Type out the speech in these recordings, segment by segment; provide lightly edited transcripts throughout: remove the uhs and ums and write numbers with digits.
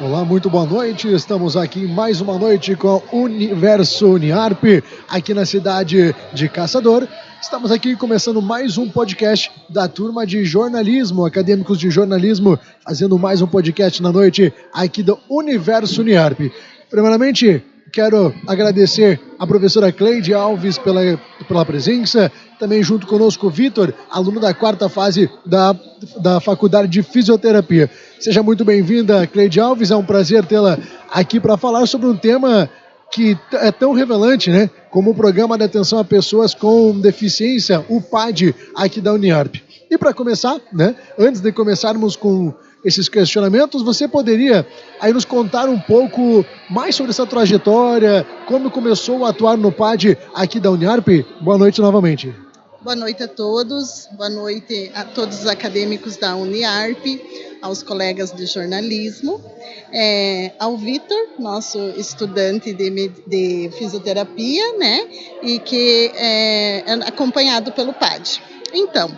Olá, muito boa noite. Estamos aqui mais uma noite com o Universo Uniarp, aqui na cidade de Caçador. Estamos aqui começando mais um podcast da turma de jornalismo, acadêmicos de jornalismo, fazendo mais um podcast na noite aqui do Universo Uniarp. Primeiramente, quero agradecer a professora Cleide Alves pela presença, também junto conosco o Vitor, aluno da quarta fase da Faculdade de Fisioterapia. Seja muito bem-vinda, Cleide Alves, é um prazer tê-la aqui para falar sobre um tema que é tão revelante, né, como o Programa de Atenção a Pessoas com Deficiência, o PAD, aqui da Uniarp. E para começar, né, antes de começarmos com esses questionamentos, você poderia aí nos contar um pouco mais sobre essa trajetória, como começou a atuar no PAD aqui da Uniarp? Boa noite novamente. Boa noite a todos, boa noite a todos os acadêmicos da Uniarp, aos colegas de jornalismo, ao Vitor, nosso estudante de fisioterapia, né, e que é acompanhado pelo PAD. Então,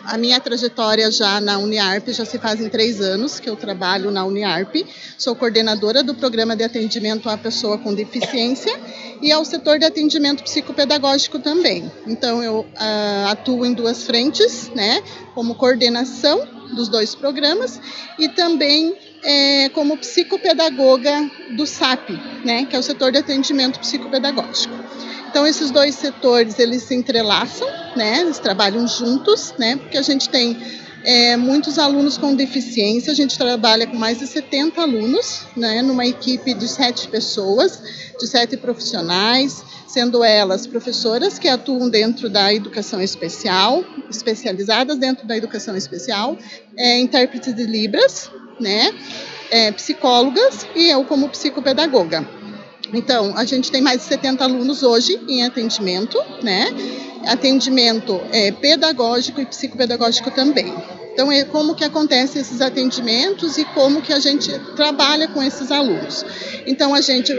a minha trajetória já na Uniarp já se fazem 3 anos que eu trabalho na Uniarp. Sou coordenadora do Programa de Atendimento à Pessoa com Deficiência e ao setor de atendimento psicopedagógico também. Então, eu atuo em 2 frentes, né, como coordenação dos 2 programas e também como psicopedagoga do SAP, né, que é o setor de atendimento psicopedagógico. Então, esses 2 setores, eles se entrelaçam, né? Eles trabalham juntos, né? Porque a gente tem muitos alunos com deficiência, a gente trabalha com mais de 70 alunos, né? Numa equipe de 7 pessoas, de 7 profissionais, sendo elas professoras que atuam dentro da educação especial, especializadas dentro da educação especial, intérpretes de Libras, né? Psicólogas e eu como psicopedagoga. Então, a gente tem mais de 70 alunos hoje em atendimento, né? Atendimento pedagógico e psicopedagógico também. Então, como que acontecem esses atendimentos e como que a gente trabalha com esses alunos. Então, a gente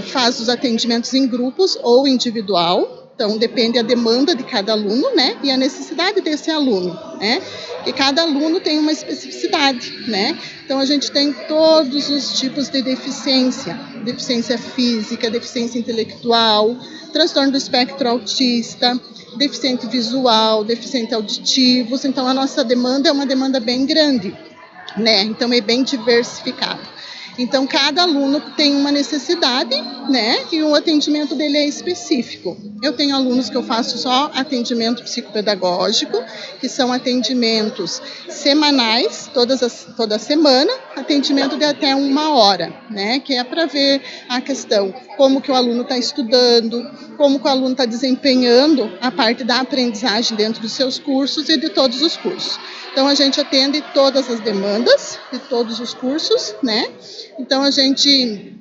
faz os atendimentos em grupos ou individual. Então, depende da demanda de cada aluno, né? E a necessidade desse aluno, né? E cada aluno tem uma especificidade, né? Então, a gente tem todos os tipos de deficiência. Deficiência física, deficiência intelectual, transtorno do espectro autista, deficiente visual, deficiente auditivos. Então, a nossa demanda é uma demanda bem grande, né? Então, é bem diversificado. Então, cada aluno tem uma necessidade, né? E o atendimento dele é específico. Eu tenho alunos que eu faço só atendimento psicopedagógico, que são atendimentos semanais, toda semana, atendimento de até 1 hora, né? Que é para ver a questão, como que o aluno está estudando, como que o aluno está desempenhando a parte da aprendizagem dentro dos seus cursos e de todos os cursos. Então, a gente atende todas as demandas de todos os cursos, né? Então, a gente,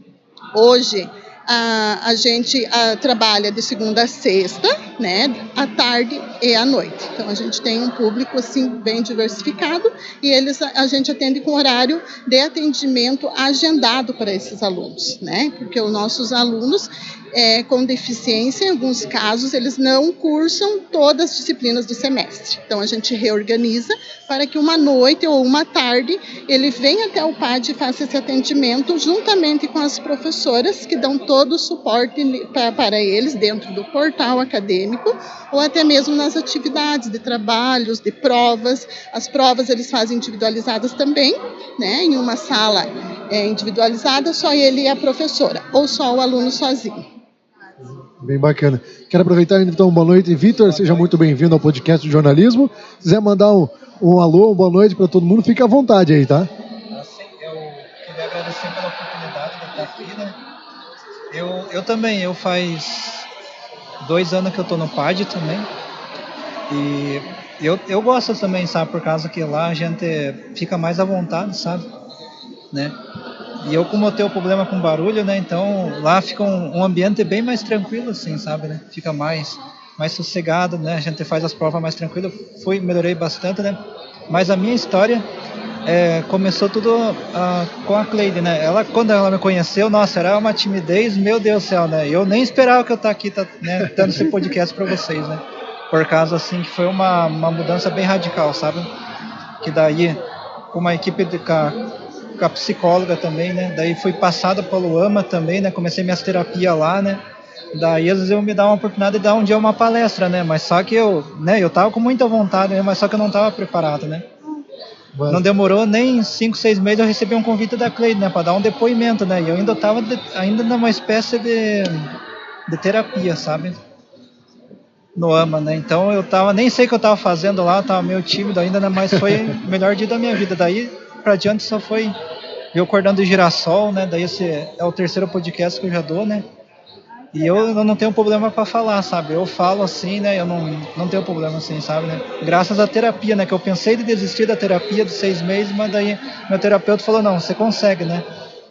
hoje, a gente trabalha de segunda a sexta, né? À tarde e à noite. Então, a gente tem um público, assim, bem diversificado e a gente atende com horário de atendimento agendado para esses alunos, né? Porque os nossos alunos com deficiência, em alguns casos, eles não cursam todas as disciplinas do semestre. Então, a gente reorganiza para que uma noite ou uma tarde ele venha até o PAD e faça esse atendimento juntamente com as professoras que dão todo o suporte para eles dentro do portal acadêmico ou até mesmo nas atividades de trabalhos, de provas. As provas eles fazem individualizadas também, né, em uma sala individualizada, só ele e a professora, ou só o aluno sozinho. Bem bacana. Quero aproveitar então, boa noite, Vitor, seja muito bem-vindo ao podcast de jornalismo. Se quiser mandar um alô, uma boa noite para todo mundo, fica à vontade aí, tá? Assim, eu queria agradecer pela oportunidade de estar aqui, né? Eu também, faz 2 anos que eu tô no PAD também, e eu gosto também, sabe, por causa que lá a gente fica mais à vontade, sabe, né? E eu, como eu tenho problema com barulho, né, então lá fica um ambiente bem mais tranquilo, assim, sabe, né? Fica mais sossegado, né? A gente faz as provas mais tranquilo. Melhorei bastante, né? Mas a minha história começou tudo com a Cleide, né? Quando ela me conheceu, nossa, era uma timidez, meu Deus do céu, né? Eu nem esperava que eu estar aqui, né, dando esse podcast para vocês, né? Por causa, assim, que foi uma mudança bem radical, sabe? Que daí, com uma equipe com com a psicóloga também, né? Daí fui passado pelo AMA também, né? Comecei minhas terapias lá, né? Daí às vezes eu me dava uma oportunidade de dar um dia uma palestra, né? Mas só que eu tava com muita vontade, né? Mas só que eu não tava preparado, né? Mas... Não demorou nem 5, 6 meses eu recebi um convite da Cleide, né? Para dar um depoimento, né? E eu ainda tava ainda numa espécie de terapia, sabe? No AMA, né? Então eu nem sei o que eu tava fazendo lá, eu tava meio tímido ainda, né? Mas foi o melhor dia da minha vida. Daí pra diante só foi ver o Cordão do Girassol, né? Daí esse é o 3º podcast que eu já dou, né? E eu não tenho problema para falar, sabe? Eu falo assim, né? Eu não tenho problema assim, sabe? Né? Graças à terapia, né? Que eu pensei de desistir da terapia de 6 meses, mas daí meu terapeuta falou, não, você consegue, né?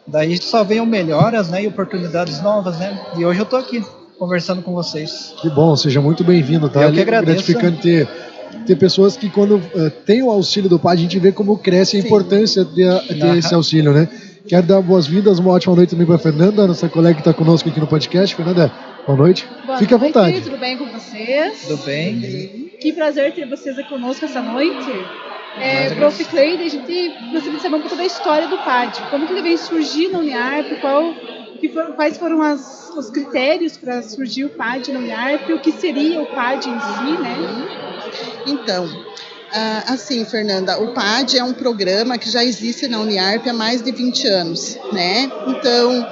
Daí só venham melhoras, né? E oportunidades novas, né? E hoje eu tô aqui, conversando com vocês. Que bom, seja muito bem-vindo, tá? Eu que agradeço. Gratificante ter pessoas que quando tem o auxílio do PAD, a gente vê como cresce a importância de ter esse auxílio, né? Quero dar boas-vindas, uma ótima noite também para a Fernanda, nossa colega que está conosco aqui no podcast. Fernanda, boa noite. Fique à vontade. Tudo bem com vocês? Tudo bem. Que prazer ter vocês aqui conosco essa noite. Prof. Cleide, a gente gostaria de saber um pouco da história do PAD. Como que ele veio surgir na Uniarp, quais foram os critérios para surgir o PAD na Uniarp, o que seria o PAD em si, né? Então, assim, Fernanda, o PAD é um programa que já existe na Uniarp há mais de 20 anos, né? Então,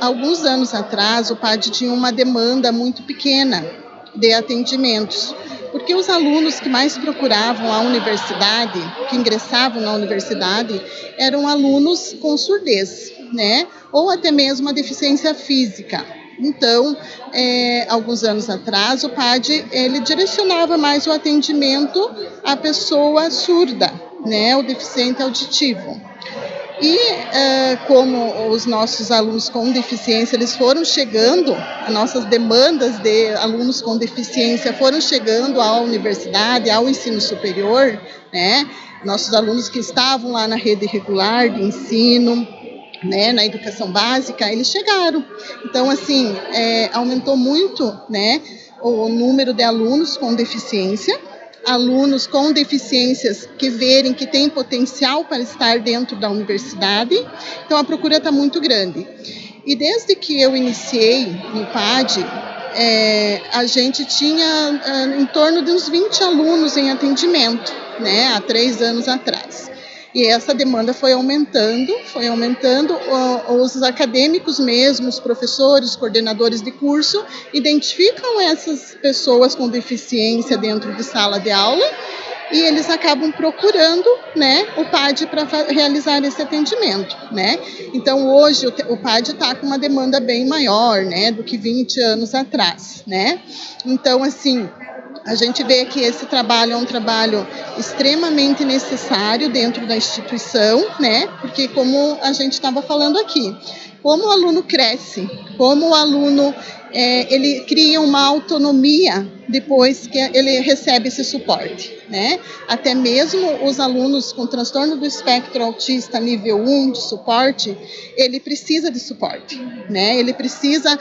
alguns anos atrás, o PAD tinha uma demanda muito pequena de atendimentos, porque os alunos que mais procuravam a universidade, que ingressavam na universidade, eram alunos com surdez, né? Ou até mesmo a deficiência física. Então, alguns anos atrás, o PAD ele direcionava mais o atendimento à pessoa surda, né, o deficiente auditivo. E como os nossos alunos com deficiência eles foram chegando, as nossas demandas de alunos com deficiência foram chegando à universidade, ao ensino superior, né, nossos alunos que estavam lá na rede regular de ensino, né, na educação básica, eles chegaram. Então, assim, aumentou muito, né, o número de alunos com deficiência, alunos com deficiências que verem que tem potencial para estar dentro da universidade. Então, a procura está muito grande. E desde que eu iniciei no PAD, a gente tinha em torno de uns 20 alunos em atendimento, né, há 3 anos atrás. E essa demanda foi aumentando, os acadêmicos mesmo, os professores, coordenadores de curso, identificam essas pessoas com deficiência dentro de sala de aula e eles acabam procurando, né, o PAD para realizar esse atendimento, né? Então, hoje o PAD está com uma demanda bem maior, né, do que 20 anos atrás, né? Então, assim, a gente vê que esse trabalho é um trabalho extremamente necessário dentro da instituição, né? Porque como a gente estava falando aqui, como o aluno cresce, como o aluno ele cria uma autonomia depois que ele recebe esse suporte, né? Até mesmo os alunos com transtorno do espectro autista nível 1 de suporte, ele precisa de suporte, né? Ele precisa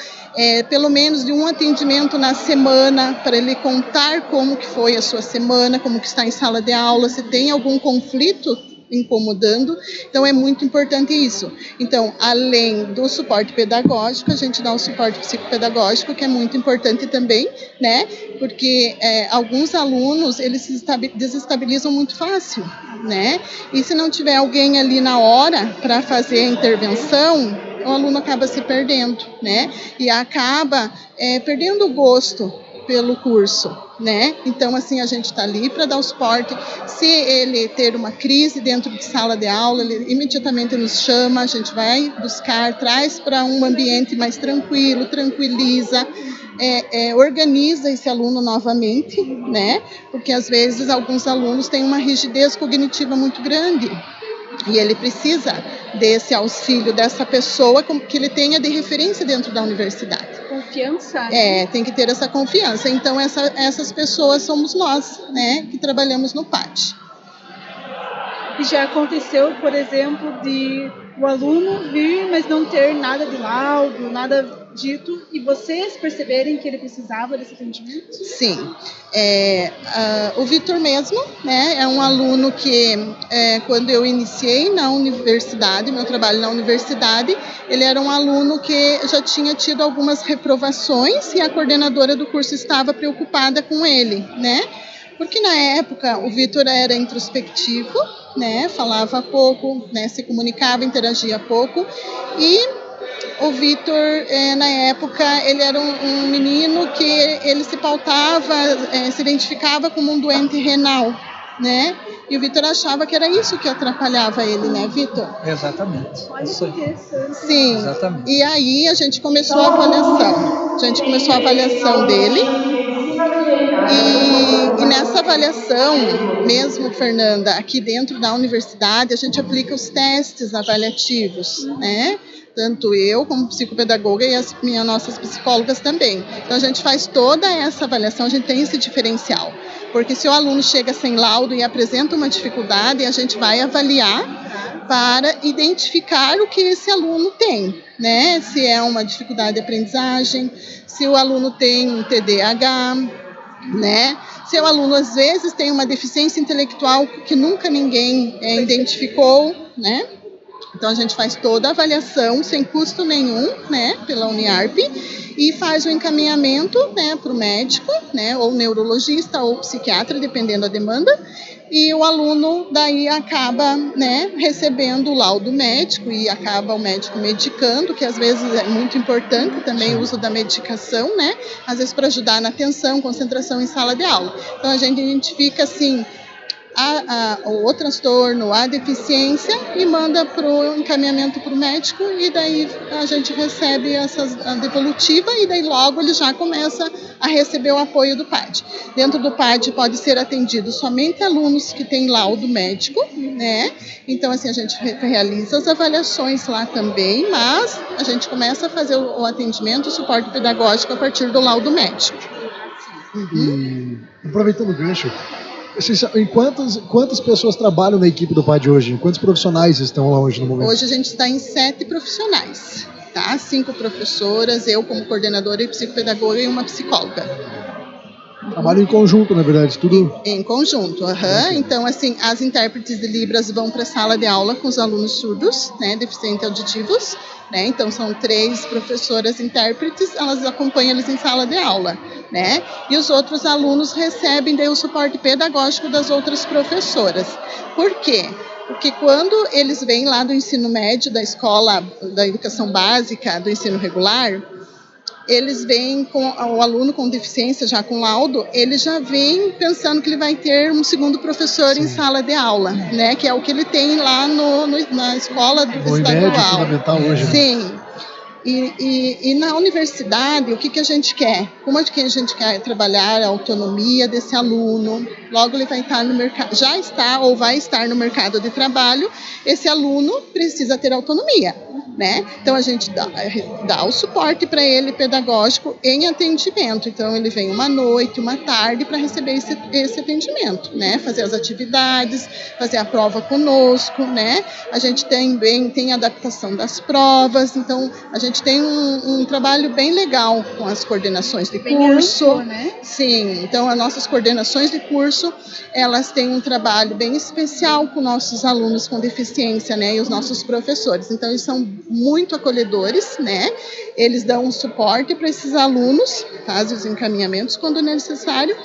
pelo menos de um atendimento na semana para ele contar como que foi a sua semana, como que está em sala de aula, se tem algum conflito incomodando, então é muito importante isso. Então, além do suporte pedagógico, a gente dá o suporte psicopedagógico, que é muito importante também, né? Porque alguns alunos, eles se desestabilizam muito fácil, né? E se não tiver alguém ali na hora para fazer a intervenção, o aluno acaba se perdendo, né? E acaba perdendo o gosto pelo curso, né? Então, assim, a gente está ali para dar o suporte. Se ele ter uma crise dentro de sala de aula, ele imediatamente nos chama, a gente vai buscar, traz para um ambiente mais tranquilo, tranquiliza, organiza esse aluno novamente, né? Porque, às vezes, alguns alunos têm uma rigidez cognitiva muito grande e ele precisa desse auxílio, dessa pessoa que ele tenha de referência dentro da universidade. Confiança. Tem que ter essa confiança. Então, essas pessoas somos nós, né, que trabalhamos no PAD. E já aconteceu, por exemplo, de o aluno vir, mas não ter nada de laudo, nada dito e vocês perceberem que ele precisava desse atendimento? Sim. O Vitor mesmo, né, é um aluno que, quando eu iniciei na universidade, meu trabalho na universidade, ele era um aluno que já tinha tido algumas reprovações e a coordenadora do curso estava preocupada com ele, né? Porque na época o Vitor era introspectivo, né, falava pouco, né, se comunicava, interagia pouco, e o Vitor, na época, ele era um menino que ele se pautava, se identificava como um doente renal, né? E o Vitor achava que era isso que atrapalhava ele, né, Vitor? Exatamente. Olha que interessante. Sim. Exatamente. E aí a gente começou a avaliação. A gente começou a avaliação dele. E nessa avaliação, mesmo, Fernanda, aqui dentro da universidade, a gente aplica os testes avaliativos, né? Tanto eu como psicopedagoga e as nossas psicólogas também. Então a gente faz toda essa avaliação, a gente tem esse diferencial. Porque se o aluno chega sem laudo e apresenta uma dificuldade, a gente vai avaliar para identificar o que esse aluno tem, né? Se é uma dificuldade de aprendizagem, se o aluno tem um TDAH, né? Se o aluno às vezes tem uma deficiência intelectual que nunca ninguém identificou, né? Então a gente faz toda a avaliação sem custo nenhum, né, pela Uniarp, e faz o encaminhamento, né, para o médico, né, ou neurologista ou psiquiatra, dependendo da demanda, e o aluno daí acaba, né, recebendo o laudo médico e acaba o médico medicando, que às vezes é muito importante também o uso da medicação, né, às vezes para ajudar na atenção, concentração em sala de aula. Então a gente identifica assim o transtorno, a deficiência e manda para o encaminhamento para o médico, e daí a gente recebe a devolutiva e daí logo ele já começa a receber o apoio do PAD. Dentro do PAD pode ser atendido somente alunos que têm laudo médico, né? Então assim, a gente realiza as avaliações lá também, mas a gente começa a fazer o atendimento, o suporte pedagógico a partir do laudo médico. E aproveitando o gancho, em quantas pessoas trabalham na equipe do PAD hoje? Quantos profissionais estão lá hoje no momento? Hoje a gente está em 7 profissionais, tá? 5 professoras, eu como coordenadora e psicopedagoga e uma psicóloga. Trabalho em conjunto, na verdade, tudo... Em conjunto, Então, assim, as intérpretes de Libras vão para a sala de aula com os alunos surdos, né, deficientes auditivos, né? Então, são 3 professoras intérpretes, elas acompanham eles em sala de aula, né? E os outros alunos recebem daí o suporte pedagógico das outras professoras. Por quê? Porque quando eles vêm lá do ensino médio, da escola, da educação básica, do ensino regular, eles vêm com o aluno com deficiência, já com laudo, ele já vem pensando que ele vai ter um segundo professor Sim. em sala de aula, né? Que é o que ele tem lá na escola do estadual. Fundamental hoje. Sim. E na universidade, o que a gente quer? Como é que a gente quer trabalhar a autonomia desse aluno? Logo ele vai estar no mercado, já está ou vai estar no mercado de trabalho, esse aluno precisa ter autonomia, né? Então a gente dá o suporte para ele pedagógico em atendimento. Então ele vem uma noite, uma tarde para receber esse atendimento, né? Fazer as atividades, fazer a prova conosco, né? A gente também tem adaptação das provas, então a gente tem um trabalho bem legal com as coordenações de curso. Amplo, né? Sim, então as nossas coordenações de curso, elas têm um trabalho bem especial com nossos alunos com deficiência, né, e os nossos professores. Então eles são muito acolhedores, né? Eles dão um suporte para esses alunos, fazem os encaminhamentos quando necessário.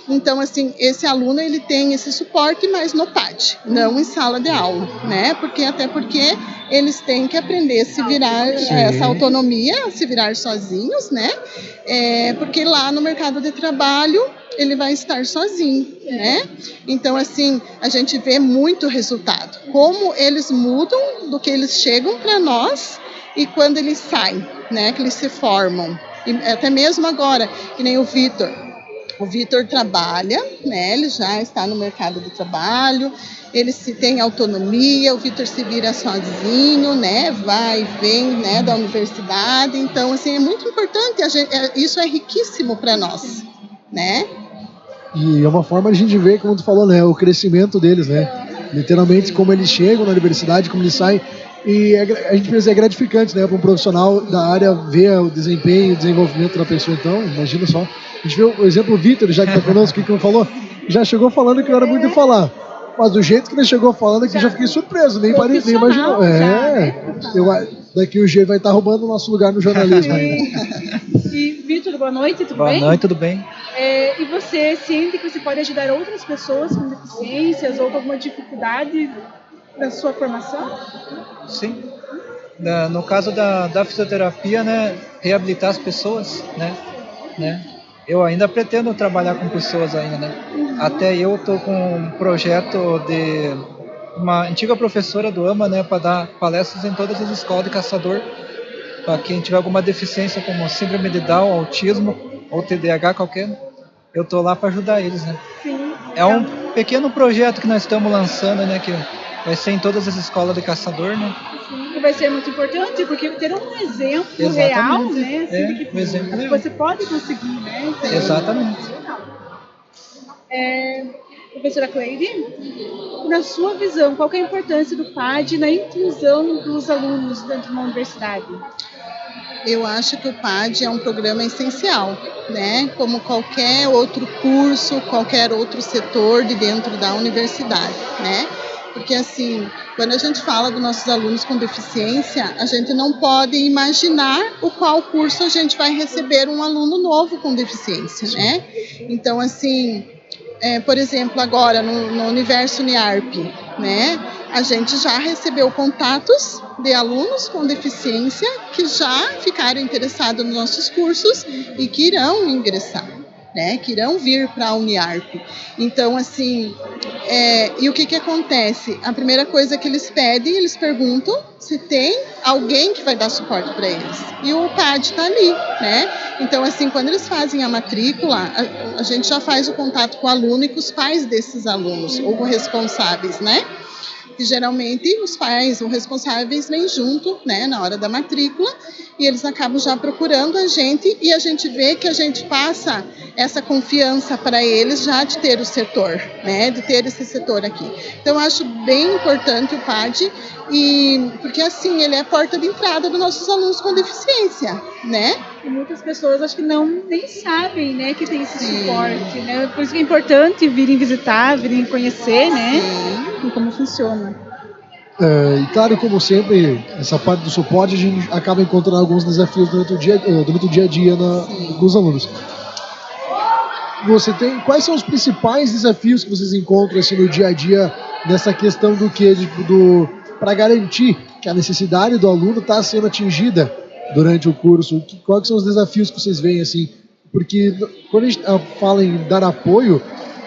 Então, assim, esse aluno ele tem esse suporte, mas no PAD, não em sala de aula, né? Até porque eles têm que aprender a se virar, essa autonomia, se virar sozinhos, né? Porque lá no mercado de trabalho ele vai estar sozinho, né? Então, assim, a gente vê muito resultado. Como eles mudam do que eles chegam para nós e quando eles saem, né? Que eles se formam. E até mesmo agora, que nem o Vitor. O Vitor trabalha, né? Ele já está no mercado de trabalho, ele tem autonomia, o Vitor se vira sozinho, né? Vai e vem, né? Da universidade. Então, assim, é muito importante. Isso é riquíssimo para nós, né? E é uma forma de a gente ver, como tu falou, né? O crescimento deles, né? Literalmente, como eles chegam na universidade, como eles saem. E a gente pensa, é gratificante, né, para um profissional da área ver o desempenho, o desenvolvimento da pessoa. Então, imagina só. A gente vê o exemplo do Vitor, já que está conosco, que falou, já chegou falando que não era muito de falar. Mas do jeito que ele chegou falando aqui, já fiquei surpreso, nem imaginou. Daqui o G vai estar roubando o nosso lugar no jornalismo ainda. E, Vitor, boa noite, tudo bem? Boa noite, tudo bem. E você sente que você pode ajudar outras pessoas com deficiências ou com alguma dificuldade da sua formação? Sim. No caso da fisioterapia, né, reabilitar as pessoas, né? Eu ainda pretendo trabalhar com pessoas ainda, né? Até eu estou com um projeto de uma antiga professora do AMA, né, para dar palestras em todas as escolas de caçador, para quem tiver alguma deficiência como síndrome de Down, autismo ou TDAH qualquer, eu estou lá para ajudar eles, né? Sim. É um pequeno projeto que nós estamos lançando, né, que vai ser em todas as escolas de caçador, né? Sim, e vai ser muito importante, porque ter um exemplo real, né? Assim, que um exemplo real. Você pode conseguir, né? Exatamente. Professora Cleide, na sua visão, qual que é a importância do PAD na inclusão dos alunos dentro de uma universidade? Eu acho que o PAD é um programa essencial, né? Como qualquer outro curso, qualquer outro setor de dentro da universidade, né? Porque, assim, quando a gente fala dos nossos alunos com deficiência, a gente não pode imaginar o qual curso a gente vai receber um aluno novo com deficiência, né? Então, assim, por exemplo, agora no Universo Uniarp, né? A gente já recebeu contatos de alunos com deficiência que já ficaram interessados nos nossos cursos e que irão ingressar, né? Que irão vir para a Uniarp. Então, assim, e o que acontece? A primeira coisa que eles pedem, eles perguntam se tem alguém que vai dar suporte para eles. E o PAD está ali, né? Então, assim, quando eles fazem a matrícula, a gente já faz o contato com o aluno e com os pais desses alunos, ou responsáveis, né? Que geralmente os pais ou responsáveis vêm junto, né, na hora da matrícula, e eles acabam já procurando a gente, e a gente vê que a gente passa essa confiança para eles já de ter o setor, né, de ter esse setor aqui. Então, eu acho bem importante o PAD, porque assim, ele é a porta de entrada dos nossos alunos com deficiência, né? E muitas pessoas acho que nem sabem, né, que tem esse suporte, né? Por isso que é importante virem visitar, virem conhecer, né? E como funciona. E claro, como sempre, essa parte do suporte a gente acaba encontrando alguns desafios durante o dia a dia dos alunos. Quais são os principais desafios que vocês encontram assim, no dia a dia nessa questão para garantir que a necessidade do aluno está sendo atingida durante o curso? Quais são os desafios que vocês veem assim? Porque quando a gente fala em dar apoio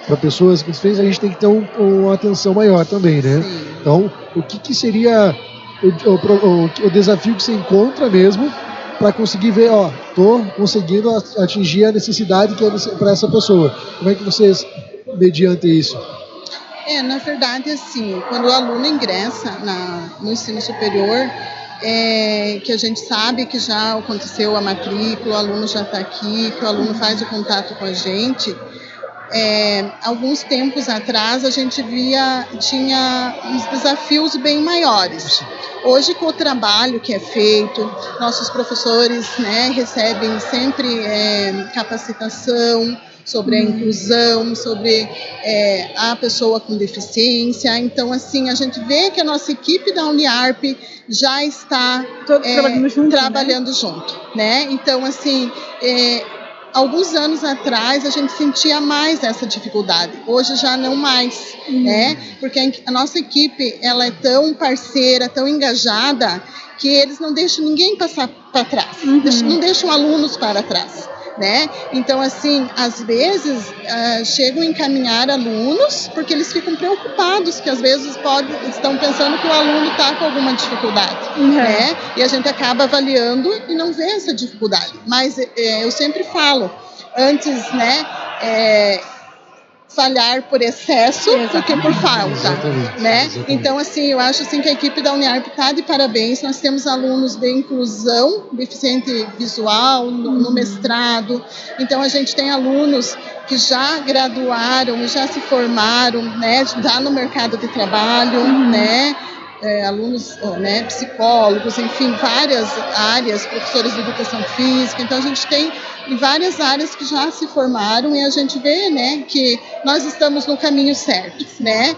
para pessoas com deficiência, a gente tem que ter uma atenção maior também, né? Sim. Então, o que seria o desafio que você encontra mesmo para conseguir ver, estou conseguindo atingir a necessidade que é para essa pessoa? Como é que vocês mediante isso? Na verdade, assim, quando o aluno ingressa no ensino superior, que a gente sabe que já aconteceu a matrícula, o aluno já está aqui, que o aluno faz o contato com a gente. Alguns tempos atrás a gente tinha uns desafios bem maiores. Hoje, com o trabalho que é feito, nossos professores, né, recebem sempre capacitação sobre a inclusão, sobre a pessoa com deficiência. Então, assim, a gente vê que a nossa equipe da Uniarp já está trabalhando junto, né? Então, assim, alguns anos atrás a gente sentia mais essa dificuldade, hoje já não mais, né? Porque a nossa equipe, ela é tão parceira, tão engajada, que eles não deixam ninguém passar para trás, não deixam alunos para trás, né? Então, assim, às vezes chegam a encaminhar alunos porque eles ficam preocupados, que às vezes estão pensando que o aluno está com alguma dificuldade, né? E a gente acaba avaliando e não vê essa dificuldade. Mas eu sempre falo, antes, né, falhar por excesso do que por falta, né? Então, assim, eu acho assim que a equipe da Uniarp está de parabéns. Nós temos alunos de inclusão, deficiente visual, no mestrado. Então, a gente tem alunos que já graduaram, já se formaram, né? Já no mercado de trabalho, né? alunos, né, psicólogos, enfim, várias áreas, professores de educação física. Então a gente tem várias áreas que já se formaram e a gente vê, né, que nós estamos no caminho certo, né?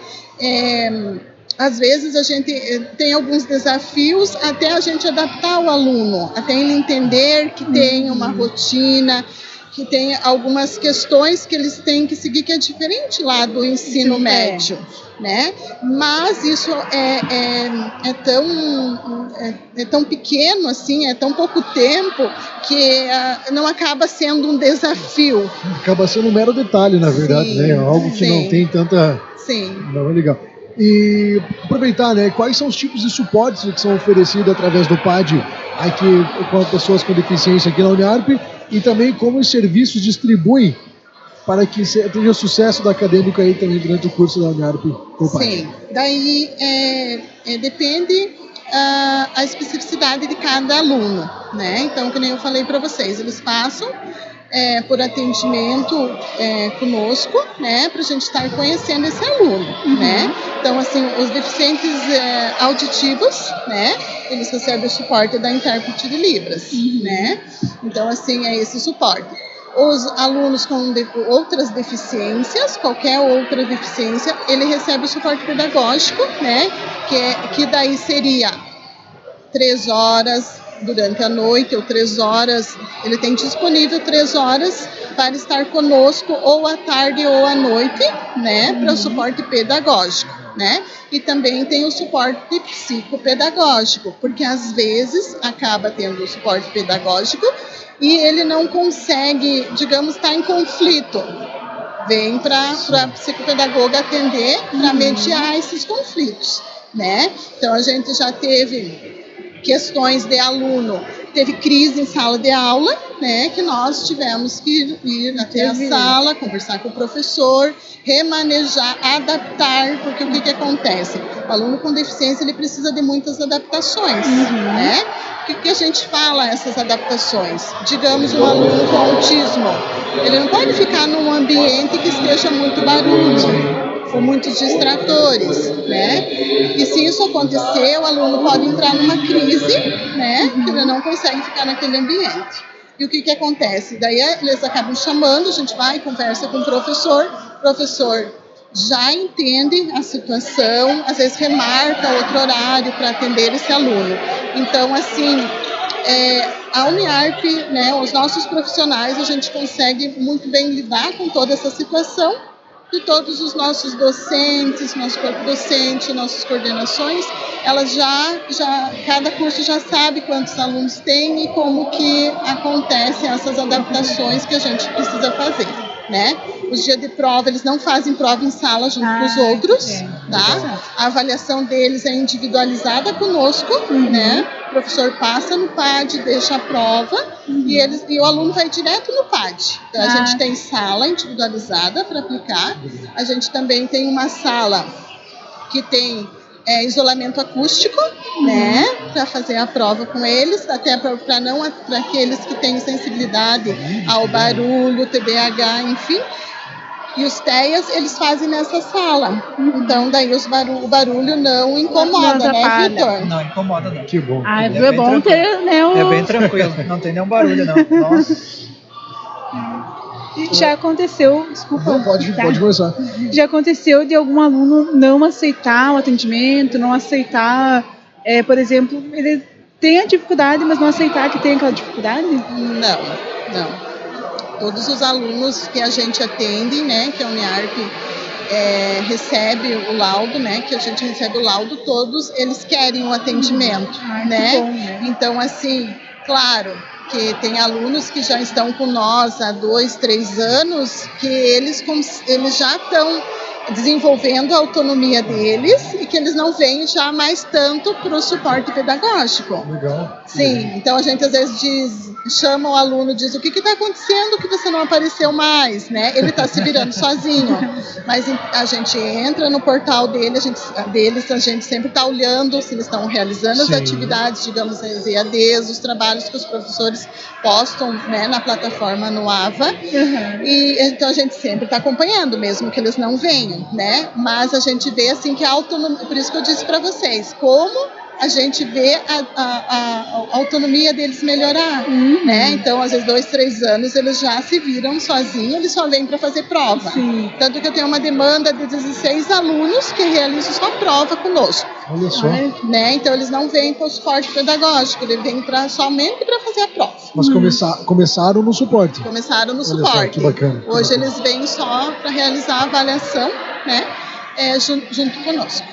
Às vezes a gente tem alguns desafios até a gente adaptar o aluno, até ele entender que tem uma rotina, que tem algumas questões que eles têm que seguir, que é diferente lá do ensino médio, né? Mas isso é tão pequeno, assim, é tão pouco tempo, que não acaba sendo um desafio. Acaba sendo um mero detalhe, na verdade, né? Algo que não tem tanta... Sim. Não é legal. E aproveitar, né? Quais são os tipos de suportes que são oferecidos através do PAD aqui com pessoas com deficiência aqui na Uniarp, e também como os serviços distribuem para que tenha sucesso da acadêmica aí também durante o curso da Uniarp com o PAD? Sim, daí depende a especificidade de cada aluno, né? Então, como eu falei para vocês, eles passam por atendimento conosco, né, para a gente estar conhecendo esse aluno, né? Então, assim, os deficientes auditivos, né, eles recebem o suporte da intérprete de Libras, né? Então, assim, é esse suporte. Os alunos com outras deficiências, qualquer outra deficiência, ele recebe o suporte pedagógico, né, que daí seria 3 horas durante a noite, ou 3 horas, ele tem disponível 3 horas para estar conosco, ou à tarde ou à noite, né, para o suporte pedagógico, né? E também tem o suporte psicopedagógico, porque às vezes acaba tendo o suporte pedagógico e ele não consegue, digamos, estar em conflito. Vem para a psicopedagoga atender, para mediar esses conflitos, né? Então, a gente já teve questões de aluno, teve crise em sala de aula, né, que nós tivemos que ir até a sala, conversar com o professor, remanejar, adaptar, porque o que acontece? O aluno com deficiência, ele precisa de muitas adaptações, né? O que a gente fala, essas adaptações? Digamos, um aluno com autismo, ele não pode ficar num ambiente que esteja muito barulho, com muitos distratores, né? E se isso acontecer, o aluno pode entrar numa crise, né? Que ele não consegue ficar naquele ambiente. E o que acontece? Daí eles acabam chamando, a gente vai e conversa com o professor já entende a situação, às vezes remarca outro horário para atender esse aluno. Então, assim, a Uniarp, né, os nossos profissionais, a gente consegue muito bem lidar com toda essa situação, e todos os nossos docentes, nosso corpo docente, nossas coordenações, elas cada curso já sabe quantos alunos tem e como que acontecem essas adaptações que a gente precisa fazer, né? Os dias de prova, eles não fazem prova em sala junto com os outros, tá? A avaliação deles é individualizada conosco, né? O professor passa no PAD, deixa a prova e o aluno vai direto no PAD. Então, a gente tem sala individualizada para aplicar. A gente também tem uma sala que tem isolamento acústico, né, para fazer a prova com eles, até para aqueles que têm sensibilidade ao barulho, TDAH, enfim. E os TEAs, eles fazem nessa sala. Então, daí o barulho não incomoda, né, Vitor? Não incomoda, não. Que bom. É bom ter, né? É bem tranquilo, não tem nenhum barulho, não. Nossa. Já aconteceu, desculpa. Não, pode começar. Já aconteceu de algum aluno não aceitar o atendimento, não aceitar, por exemplo, ele tem a dificuldade, mas não aceitar que tem aquela dificuldade? Não. Todos os alunos que a gente atende, né, que a Uniarp recebe o laudo, né, que a gente recebe o laudo, todos eles querem o atendimento, né? Bom, né? Então, assim, claro que tem alunos que já estão com nós há 2, 3 anos, que eles já estão desenvolvendo a autonomia deles e que eles não vêm já mais tanto para o suporte pedagógico. Legal. Sim, então a gente às vezes chama o aluno, diz: o que está acontecendo que você não apareceu mais, né? Ele está se virando sozinho, mas a gente entra no portal dele, a gente sempre está olhando se eles estão realizando as atividades, digamos, as EADs, os trabalhos que os professores postam, né, na plataforma no AVA, e então a gente sempre está acompanhando, mesmo que eles não venham. sozinho, né? Mas a gente vê assim que a autonomia, por isso que eu disse para vocês, como a gente vê a autonomia deles melhorar, né? Então, às vezes, 2, 3 anos, eles já se viram sozinhos, eles só vêm para fazer prova. Sim. Tanto que eu tenho uma demanda de 16 alunos que realizam só prova conosco. Olha só. Né? Então, eles não vêm para o suporte pedagógico, eles vêm somente para fazer a prova. Mas começaram no suporte. Começaram no Olha suporte. Só, que bacana. Hoje eles vêm só para realizar a avaliação, né? Junto conosco.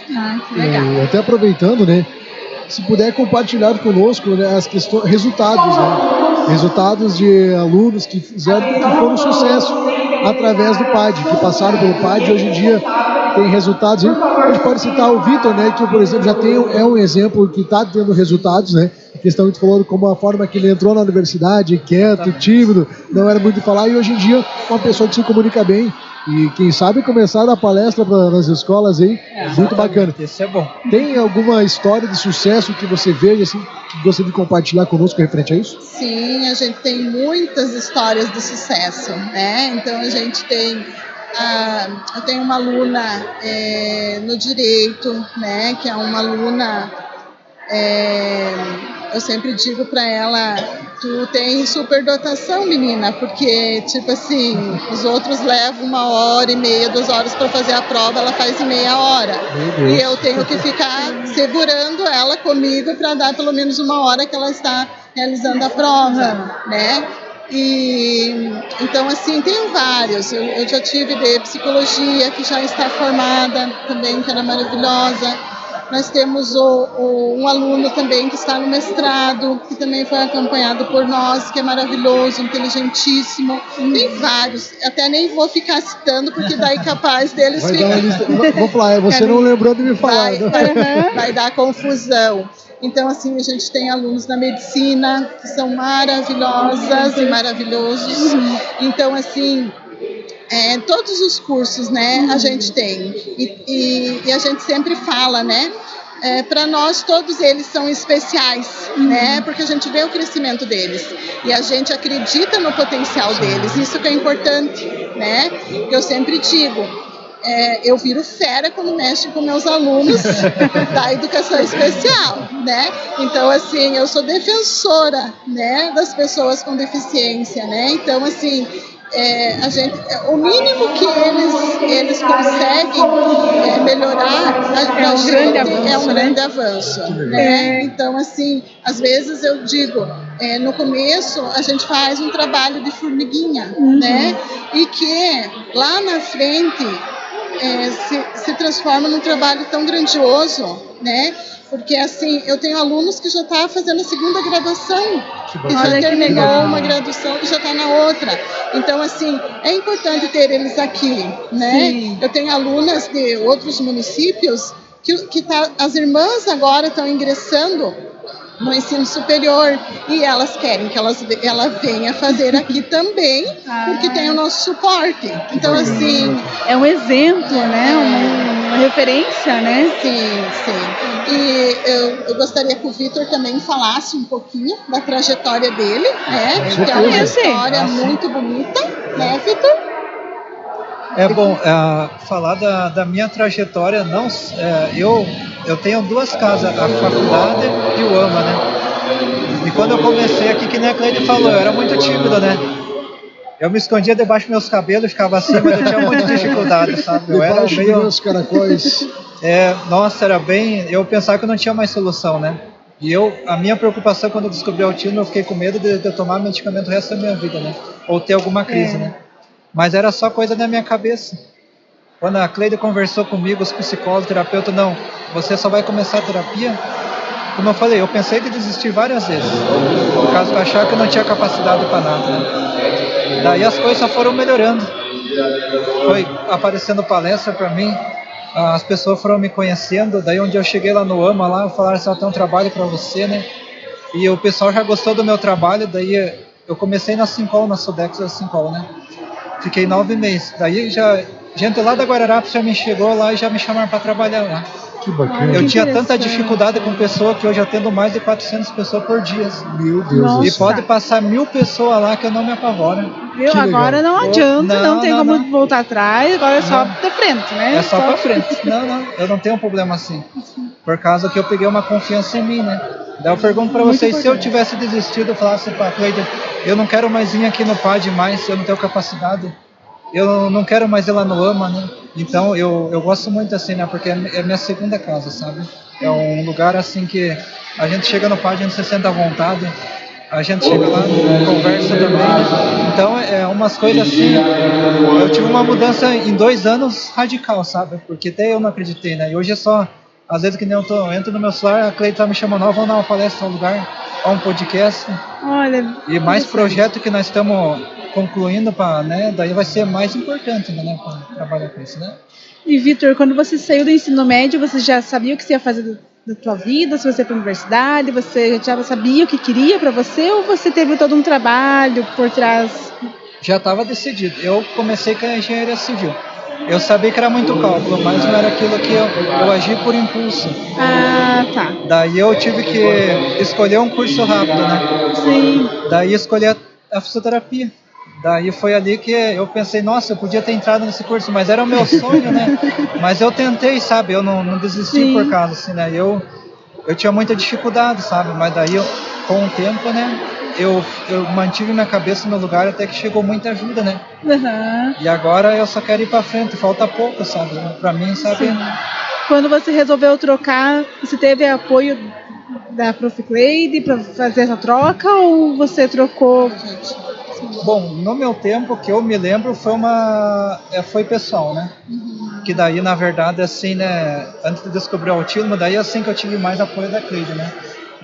Que legal. E até aproveitando, né? Se puder compartilhar conosco, né, as questões, resultados, né? Resultados de alunos que foram sucesso através do PAD, que passaram pelo PAD e hoje em dia tem resultados. A gente pode citar o Vitor, né, que, por exemplo, é um exemplo que está tendo resultados, né? A questão que tu falou como a forma que ele entrou na universidade, quieto, tímido, não era muito de falar, e hoje em dia uma pessoa que se comunica bem. E quem sabe começar a dar palestra nas escolas aí, muito bacana. Isso é bom. Tem alguma história de sucesso que você veja, assim, que gostaria de compartilhar conosco referente a isso? Sim, a gente tem muitas histórias de sucesso, né? Então a gente tem, eu tenho uma aluna no direito, né? Que é uma aluna, eu sempre digo para ela, tu tem superdotação, menina, porque, tipo assim, os outros levam 1h30, 2 horas para fazer a prova, ela faz em meia hora. E eu tenho que ficar segurando ela comigo para dar pelo menos 1 hora que ela está realizando a prova, né? E então, assim, tenho vários. Eu já tive de psicologia, que já está formada também, que era maravilhosa. Nós temos um aluno também que está no mestrado, que também foi acompanhado por nós, que é maravilhoso, inteligentíssimo. Tem vários, até nem vou ficar citando, porque daí capaz deles Vou falar, você não lembrou de me falar. Vai dar confusão. Então, assim, a gente tem alunos na medicina que são maravilhosas e maravilhosos. Então, assim, todos os cursos, né, a gente tem. E a gente sempre fala, né? Para nós, todos eles são especiais, né? Porque a gente vê o crescimento deles. E a gente acredita no potencial deles. Isso que é importante, né? Eu sempre digo, eu viro fera quando mexo com meus alunos da educação especial, né? Então, assim, eu sou defensora, né, das pessoas com deficiência, né? Então, assim, o mínimo que eles conseguem melhorar é um grande avanço, né? Então, assim, às vezes eu digo, no começo a gente faz um trabalho de formiguinha, né? E que lá na frente se transforma num trabalho tão grandioso, né? Porque, assim, eu tenho alunos que já estão fazendo a 2ª graduação, que já terminou uma graduação e já está na outra. Então, assim, é importante ter eles aqui, né? Sim. Eu tenho alunas de outros municípios que as irmãs agora estão ingressando no ensino superior e elas querem que ela venha fazer aqui também, porque tem o nosso suporte. Então, assim... É um exemplo, né? Uma referência, né? Sim. E eu gostaria que o Vitor também falasse um pouquinho da trajetória dele, né? Que é uma história muito bonita, né, Vitor? Bom, falar da minha trajetória, eu tenho 2 casas, a faculdade e o AMA, né? E quando eu comecei aqui, que nem a Cleide falou, eu era muito tímido, né? Eu me escondia debaixo dos meus cabelos, ficava assim, mas eu tinha muita dificuldade, sabe? Eu era meio... dos caracóis. Nossa, era bem... Eu pensava que eu não tinha mais solução, né? E a minha preocupação quando eu descobri o autismo, eu fiquei com medo de tomar medicamento o resto da minha vida, né? Ou ter alguma crise, né? Mas era só coisa da minha cabeça. Quando a Cleide conversou comigo, os psicólogos, terapeutas, não, você só vai começar a terapia? Como eu falei, eu pensei de desistir várias vezes, por causa que eu achava que eu não tinha capacidade para nada, né? Daí as coisas só foram melhorando. Foi aparecendo palestra para mim, as pessoas foram me conhecendo, daí onde eu cheguei lá no AMA, lá, falaram assim, tem um trabalho para você, né? E o pessoal já gostou do meu trabalho, daí eu comecei na Sincol, na Sodex da Sincol, né? Fiquei 9 meses. Daí gente lá da Guararapes já me chegou lá e já me chamaram para trabalhar lá. Que bacana. Eu tinha tanta dificuldade com pessoa que hoje eu atendo mais de 400 pessoas por dia. Meu Deus. E pode passar 1000 pessoas lá que eu não me apavoro. Viu? Agora não adianta, não tem como voltar atrás, agora é só pra frente, né? É só pra frente. Não, eu não tenho um problema assim. Por causa que eu peguei uma confiança em mim, né? Daí eu pergunto pra vocês, se eu tivesse desistido, eu falasse pra Cleide, eu não quero mais vir aqui no PAD mais, eu não tenho capacidade. Eu não quero mais ir lá no AMA, né? Então eu gosto muito assim, né? Porque é minha segunda casa, sabe? É um lugar assim que a gente chega no PAD, a gente se sente à vontade. A gente chega lá, conversa também, né? Então é umas coisas assim. Eu tive uma mudança em 2 anos radical, sabe? Porque até eu não acreditei, né? E hoje é só, às vezes que nem eu entro no meu celular, a Cleide tá me chamando, vamos dar uma palestra a um lugar, a um podcast. Olha. E mais projeto que nós estamos concluindo, né? Daí vai ser mais importante, né? Para trabalhar com isso, né? E Vitor, quando você saiu do ensino médio, você já sabia o que você ia fazer da tua vida? Se você ia para a universidade, você já sabia o que queria para você, ou você teve todo um trabalho por trás? Já estava decidido. Eu comecei com a engenharia civil. Eu sabia que era muito cálculo, mas não era aquilo que eu agi por impulso. Ah, tá. Daí eu tive que escolher um curso rápido, né? Sim. Daí escolhi a fisioterapia. Daí foi ali que eu pensei, nossa, eu podia ter entrado nesse curso, mas era o meu sonho, né? Mas eu tentei, sabe? Eu não desisti. Sim. Por causa, assim, né? Eu tinha muita dificuldade, sabe? Mas daí, com o tempo, né? Eu mantive minha cabeça no lugar até que chegou muita ajuda, né? Uhum. E agora eu só quero ir pra frente, falta pouco, sabe? Pra mim, sabe? Sim. Quando você resolveu trocar, você teve apoio da Prof. Cleide para fazer essa troca, ou você trocou? Bom, no meu tempo, que eu me lembro, foi pessoal, né? Uhum. Que daí, na verdade, assim, né? Antes de descobrir o autismo, daí assim que eu tive mais apoio da Cleide, né?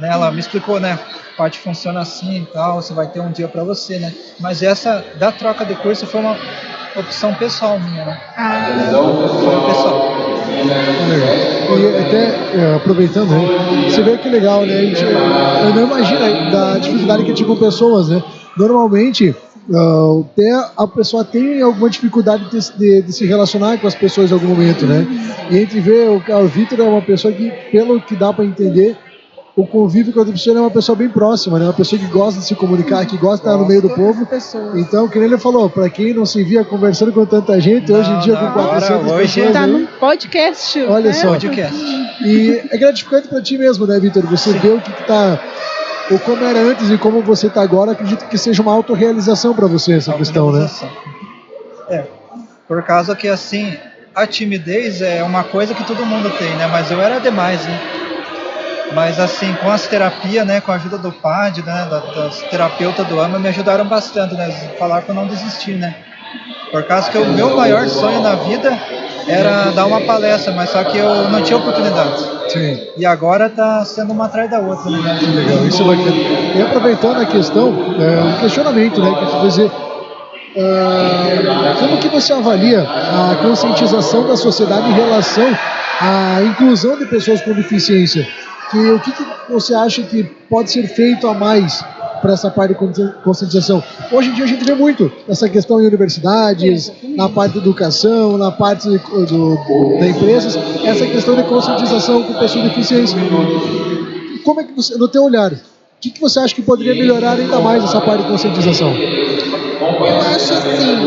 Ela me explicou, né? A parte funciona assim e tal, você vai ter um dia pra você, né? Mas essa da troca de curso foi uma opção pessoal minha, né? Foi pessoal. E até aproveitando, né? Você vê que legal, né? Eu não imagino da dificuldade que tinha com pessoas, né? Normalmente, até a pessoa tem alguma dificuldade de se relacionar com as pessoas em algum momento, né? E entre ver, o Vitor é uma pessoa que, pelo que dá para entender, o convívio com a outra pessoa é uma pessoa bem próxima, né? Uma pessoa que gosta de se comunicar, que gosta de estar no meio do povo. Então, que nem ele falou, para quem não se via conversando com tanta gente, hoje em dia com 400 pessoas... Tá num podcast. Olha só. Podcast. E é gratificante para ti mesmo, né, Vitor? Você vê o que tá... Ou como era antes e como você está agora, acredito que seja uma autorrealização para você essa questão, né? Por causa que, assim, a timidez é uma coisa que todo mundo tem, né? Mas eu era demais, né? Mas, assim, com as terapias, né? Com a ajuda do PAD, né? Das terapeutas do AMA, me ajudaram bastante, né? Falar que eu não desisti, né? Por causa que o meu maior sonho na vida era dar uma palestra, mas só que eu não tinha oportunidade. Sim. E agora está sendo uma atrás da outra, né? Legal, isso é bacana. E aproveitando a questão, um questionamento, né? Que eu te dizer, como que você avalia a conscientização da sociedade em relação à inclusão de pessoas com deficiência? O que você acha que pode ser feito a mais para essa parte de conscientização? Hoje em dia a gente vê muito essa questão em universidades, na parte da educação, na parte da empresas, essa questão de conscientização com pessoas com deficiência. Como é que você, no teu olhar, o que você acha que poderia melhorar ainda mais essa parte de conscientização? Eu acho assim,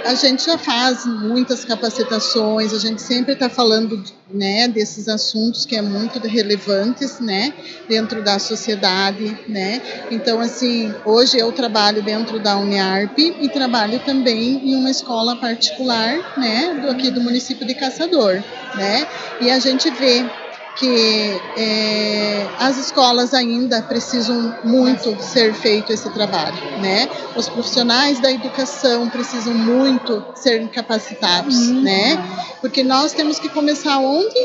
a gente já faz muitas capacitações, a gente sempre está falando, né, desses assuntos que é muito relevantes, né, dentro da sociedade, né. Então, assim, hoje eu trabalho dentro da Uniarp e trabalho também em uma escola particular, né, aqui do município de Caçador, né, e a gente vê que as escolas ainda precisam muito ser feito esse trabalho, né? Os profissionais da educação precisam muito ser capacitados, né? Porque nós temos que começar onde?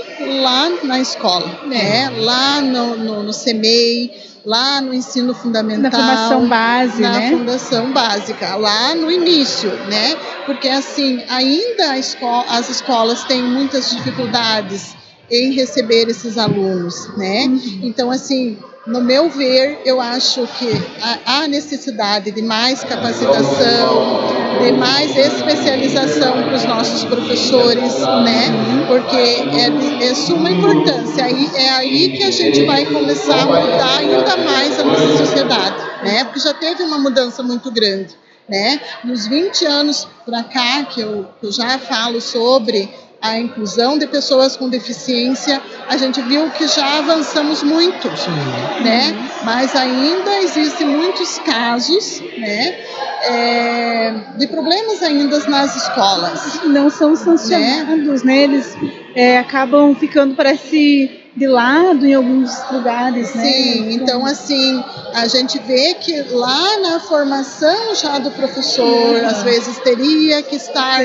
Lá na escola, né? Lá no CMEI, lá no ensino fundamental, na formação base, na né? fundação básica, lá no início, né? Porque assim, ainda as escolas têm muitas dificuldades em receber esses alunos, né? Então, assim, no meu ver, eu acho que há necessidade de mais capacitação, de mais especialização para os nossos professores, né? Porque é suma importância. É aí que a gente vai começar a mudar ainda mais a nossa sociedade, né? Porque já teve uma mudança muito grande. né? Nos 20 anos para cá, que eu já falo sobre a inclusão de pessoas com deficiência, a gente viu que já avançamos muito, né? Mas ainda existem muitos casos, né, de problemas ainda nas escolas. Não são sancionados, né? Eles acabam ficando, parece, de lado em alguns lugares, né? Sim, então assim, a gente vê que lá na formação já do professor, às vezes teria que estar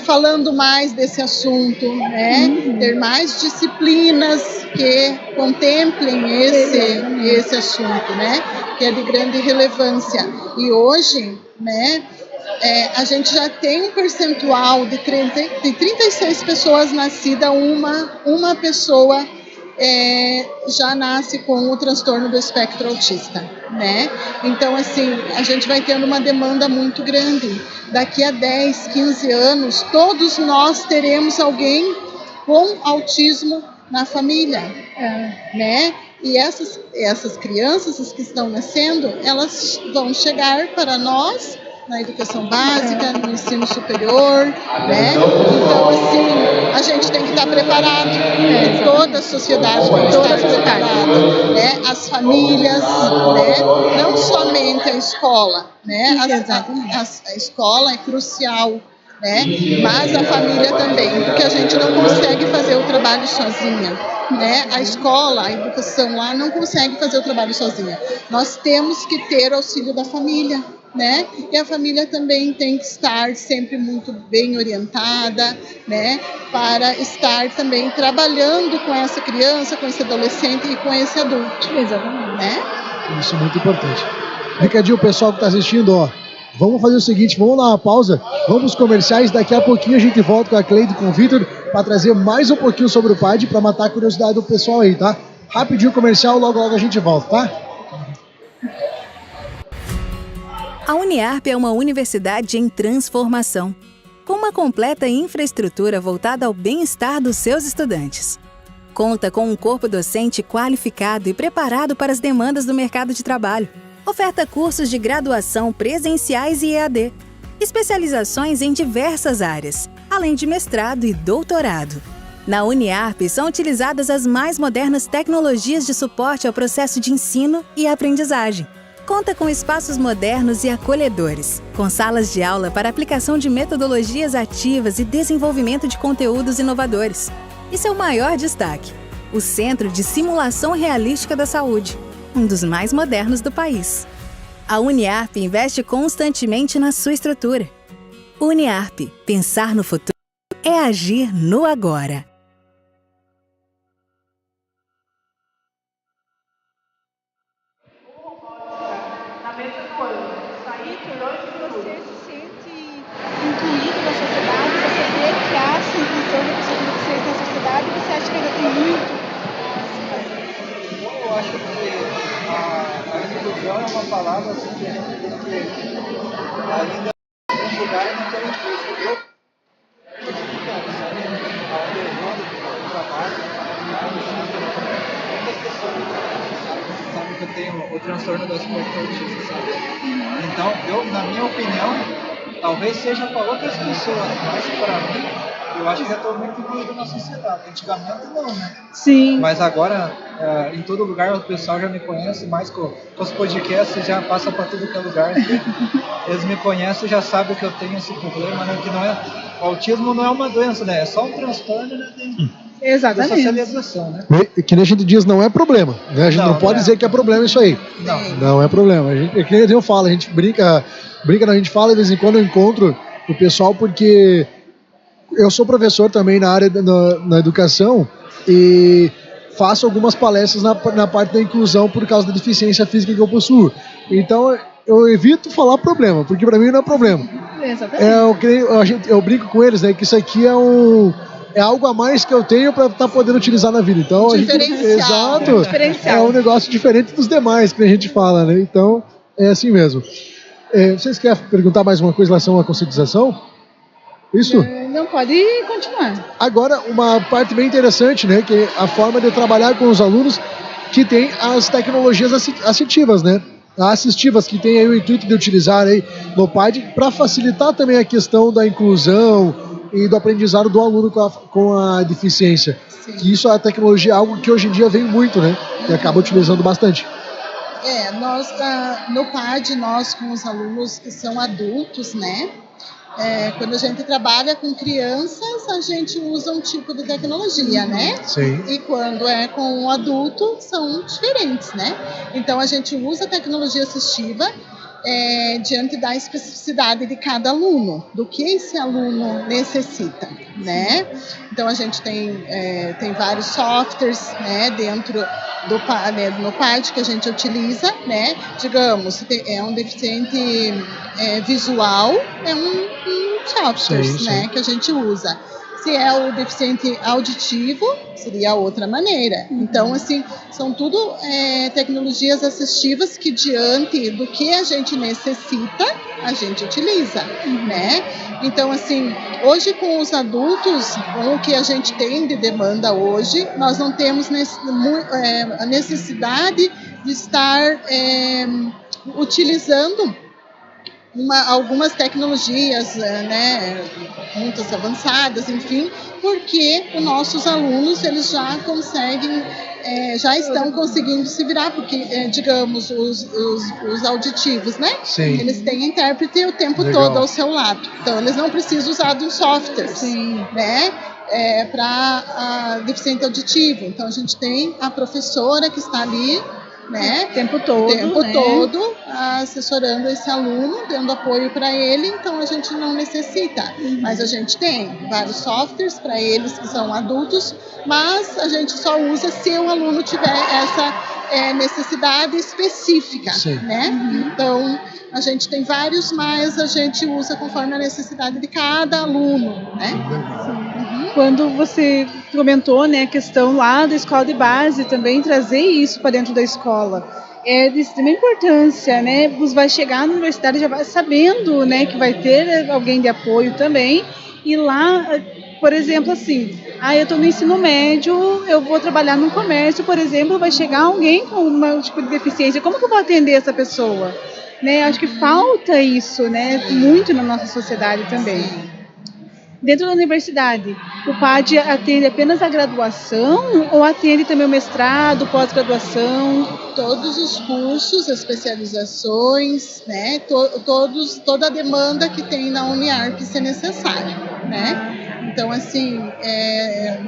falando mais desse assunto, né? Ter mais disciplinas que contemplem esse assunto, né? Que é de grande relevância. E hoje, né, a gente já tem um percentual de 36 pessoas nascidas, uma pessoa já nasce com o transtorno do espectro autista, né? Então, assim, a gente vai tendo uma demanda muito grande. Daqui a 10, 15 anos, todos nós teremos alguém com autismo na família, né? E essas crianças, as que estão nascendo, elas vão chegar para nós na educação básica, no ensino superior, né? Então, assim, a gente tem que estar preparado, toda a sociedade tem que estar preparada, né? As famílias, né? Não somente a escola, né? A escola é crucial, né? Mas a família também, porque a gente não consegue fazer o trabalho sozinha, né? A escola, a educação lá não consegue fazer o trabalho sozinha. Nós temos que ter auxílio da família, né? E a família também tem que estar sempre muito bem orientada, né? Para estar também trabalhando com essa criança, com esse adolescente e com esse adulto. Exatamente. Né? Isso é muito importante. Recadinho, pessoal que está assistindo, ó. Vamos fazer o seguinte, vamos dar uma pausa, vamos aos comerciais, daqui a pouquinho a gente volta com a Cleide e com o Vitor para trazer mais um pouquinho sobre o PAD, para matar a curiosidade do pessoal aí, tá? Rapidinho comercial, logo a gente volta, tá? A Uniarp é uma universidade em transformação, com uma completa infraestrutura voltada ao bem-estar dos seus estudantes. Conta com um corpo docente qualificado e preparado para as demandas do mercado de trabalho. Oferta cursos de graduação presenciais e EAD, especializações em diversas áreas, além de mestrado e doutorado. Na Uniarp são utilizadas as mais modernas tecnologias de suporte ao processo de ensino e aprendizagem. Conta com espaços modernos e acolhedores, com salas de aula para aplicação de metodologias ativas e desenvolvimento de conteúdos inovadores. E seu maior destaque, o Centro de Simulação Realística da Saúde, um dos mais modernos do país. A Uniarp investe constantemente na sua estrutura. Uniarp, pensar no futuro é agir no agora. Na mesma coisa, Vitor, hoje você se sente incluído na sociedade, você vê que há essa inclusão da pessoa com deficiência na sociedade, e você acha que ainda tem muito? Eu acho que a inclusão é uma palavra assim, que a gente tem que ainda julgar e não ter incluso. Eu onde eu vou, no trabalho, muitas pessoas sabem que eu tenho o transtorno do espectro autista, sabe? Então, na minha opinião, talvez seja para outras pessoas, mas para mim, eu acho que já estou muito incluído na sociedade. Antigamente não, né? Sim. Mas agora, em todo lugar, o pessoal já me conhece, mais com os podcasts, já passa para tudo que é lugar. Né? Eles me conhecem, já sabem que eu tenho esse problema, né? Que não é, o autismo não é uma doença, né? É só um transtorno, né? Exatamente. De socialização, né? Que nem a gente diz, não é problema, né? A gente não pode dizer que é problema isso aí. Não é problema. Que nem eu falo, a gente brinca, a gente fala de vez em quando, eu encontro o pessoal, porque eu sou professor também na área na educação e faço algumas palestras na parte da inclusão por causa da deficiência física que eu possuo. Então eu evito falar problema, porque para mim não é problema. Exatamente. Eu brinco com eles, né, que isso aqui é algo a mais que eu tenho para estar podendo utilizar na vida. Então, Diferencial. É um negócio diferente dos demais que a gente fala, né? Então, é assim mesmo. Vocês querem perguntar mais uma coisa em relação à conscientização? Isso? Não, pode continuar. Agora, uma parte bem interessante, né? Que é a forma de trabalhar com os alunos que tem as tecnologias assistivas, né? assistivas que tem aí o intuito de utilizar aí no PAD para facilitar também a questão da inclusão e do aprendizado do aluno com a deficiência. Que isso, a tecnologia é algo que hoje em dia vem muito, né? E acaba utilizando bastante. Nós no PAD, nós com os alunos que são adultos, né? Quando a gente trabalha com crianças, a gente usa um tipo de tecnologia, né? Sim. E quando é com um adulto, são diferentes, né? Então, a gente usa a tecnologia assistiva diante da especificidade de cada aluno, do que esse aluno necessita, né? Então, a gente tem vários softwares, né, dentro no PAD que a gente utiliza, né? Digamos, se é um deficiente visual, é um software, né, que a gente usa. Se é o deficiente auditivo, seria outra maneira. Então, assim, são tudo tecnologias assistivas que, diante do que a gente necessita, a gente utiliza, né? Então, assim, hoje com os adultos, com o que a gente tem de demanda hoje, nós não temos a necessidade de estar utilizando algumas tecnologias, né, muitas avançadas, enfim, porque os nossos alunos, eles já conseguem, já estão conseguindo se virar, porque, digamos, os auditivos, né? Sim. Eles têm intérprete o tempo todo ao seu lado, então eles não precisam usar de um software, né? Para deficiente auditivo. Então a gente tem a professora que está ali, né? O tempo todo, assessorando esse aluno, dando apoio para ele. Então a gente não necessita, mas a gente tem vários softwares para eles que são adultos, mas a gente só usa se o aluno tiver essa necessidade específica, né? Então a gente tem vários, mas a gente usa conforme a necessidade de cada aluno, né? Quando você comentou, né, a questão lá da escola de base, também trazer isso para dentro da escola é de extrema importância, né? Você vai chegar na universidade já vai sabendo, né, que vai ter alguém de apoio também, e lá, por exemplo, assim, eu estou no ensino médio, eu vou trabalhar num comércio, por exemplo, vai chegar alguém com um tipo de deficiência, como que eu vou atender essa pessoa? Né? Acho que falta isso, né, muito na nossa sociedade também. Dentro da universidade, o PAD atende apenas a graduação ou atende também o mestrado, pós-graduação? Todos os cursos, especializações, né? Toda a demanda que tem na Uniarp se necessário, né? Então, assim,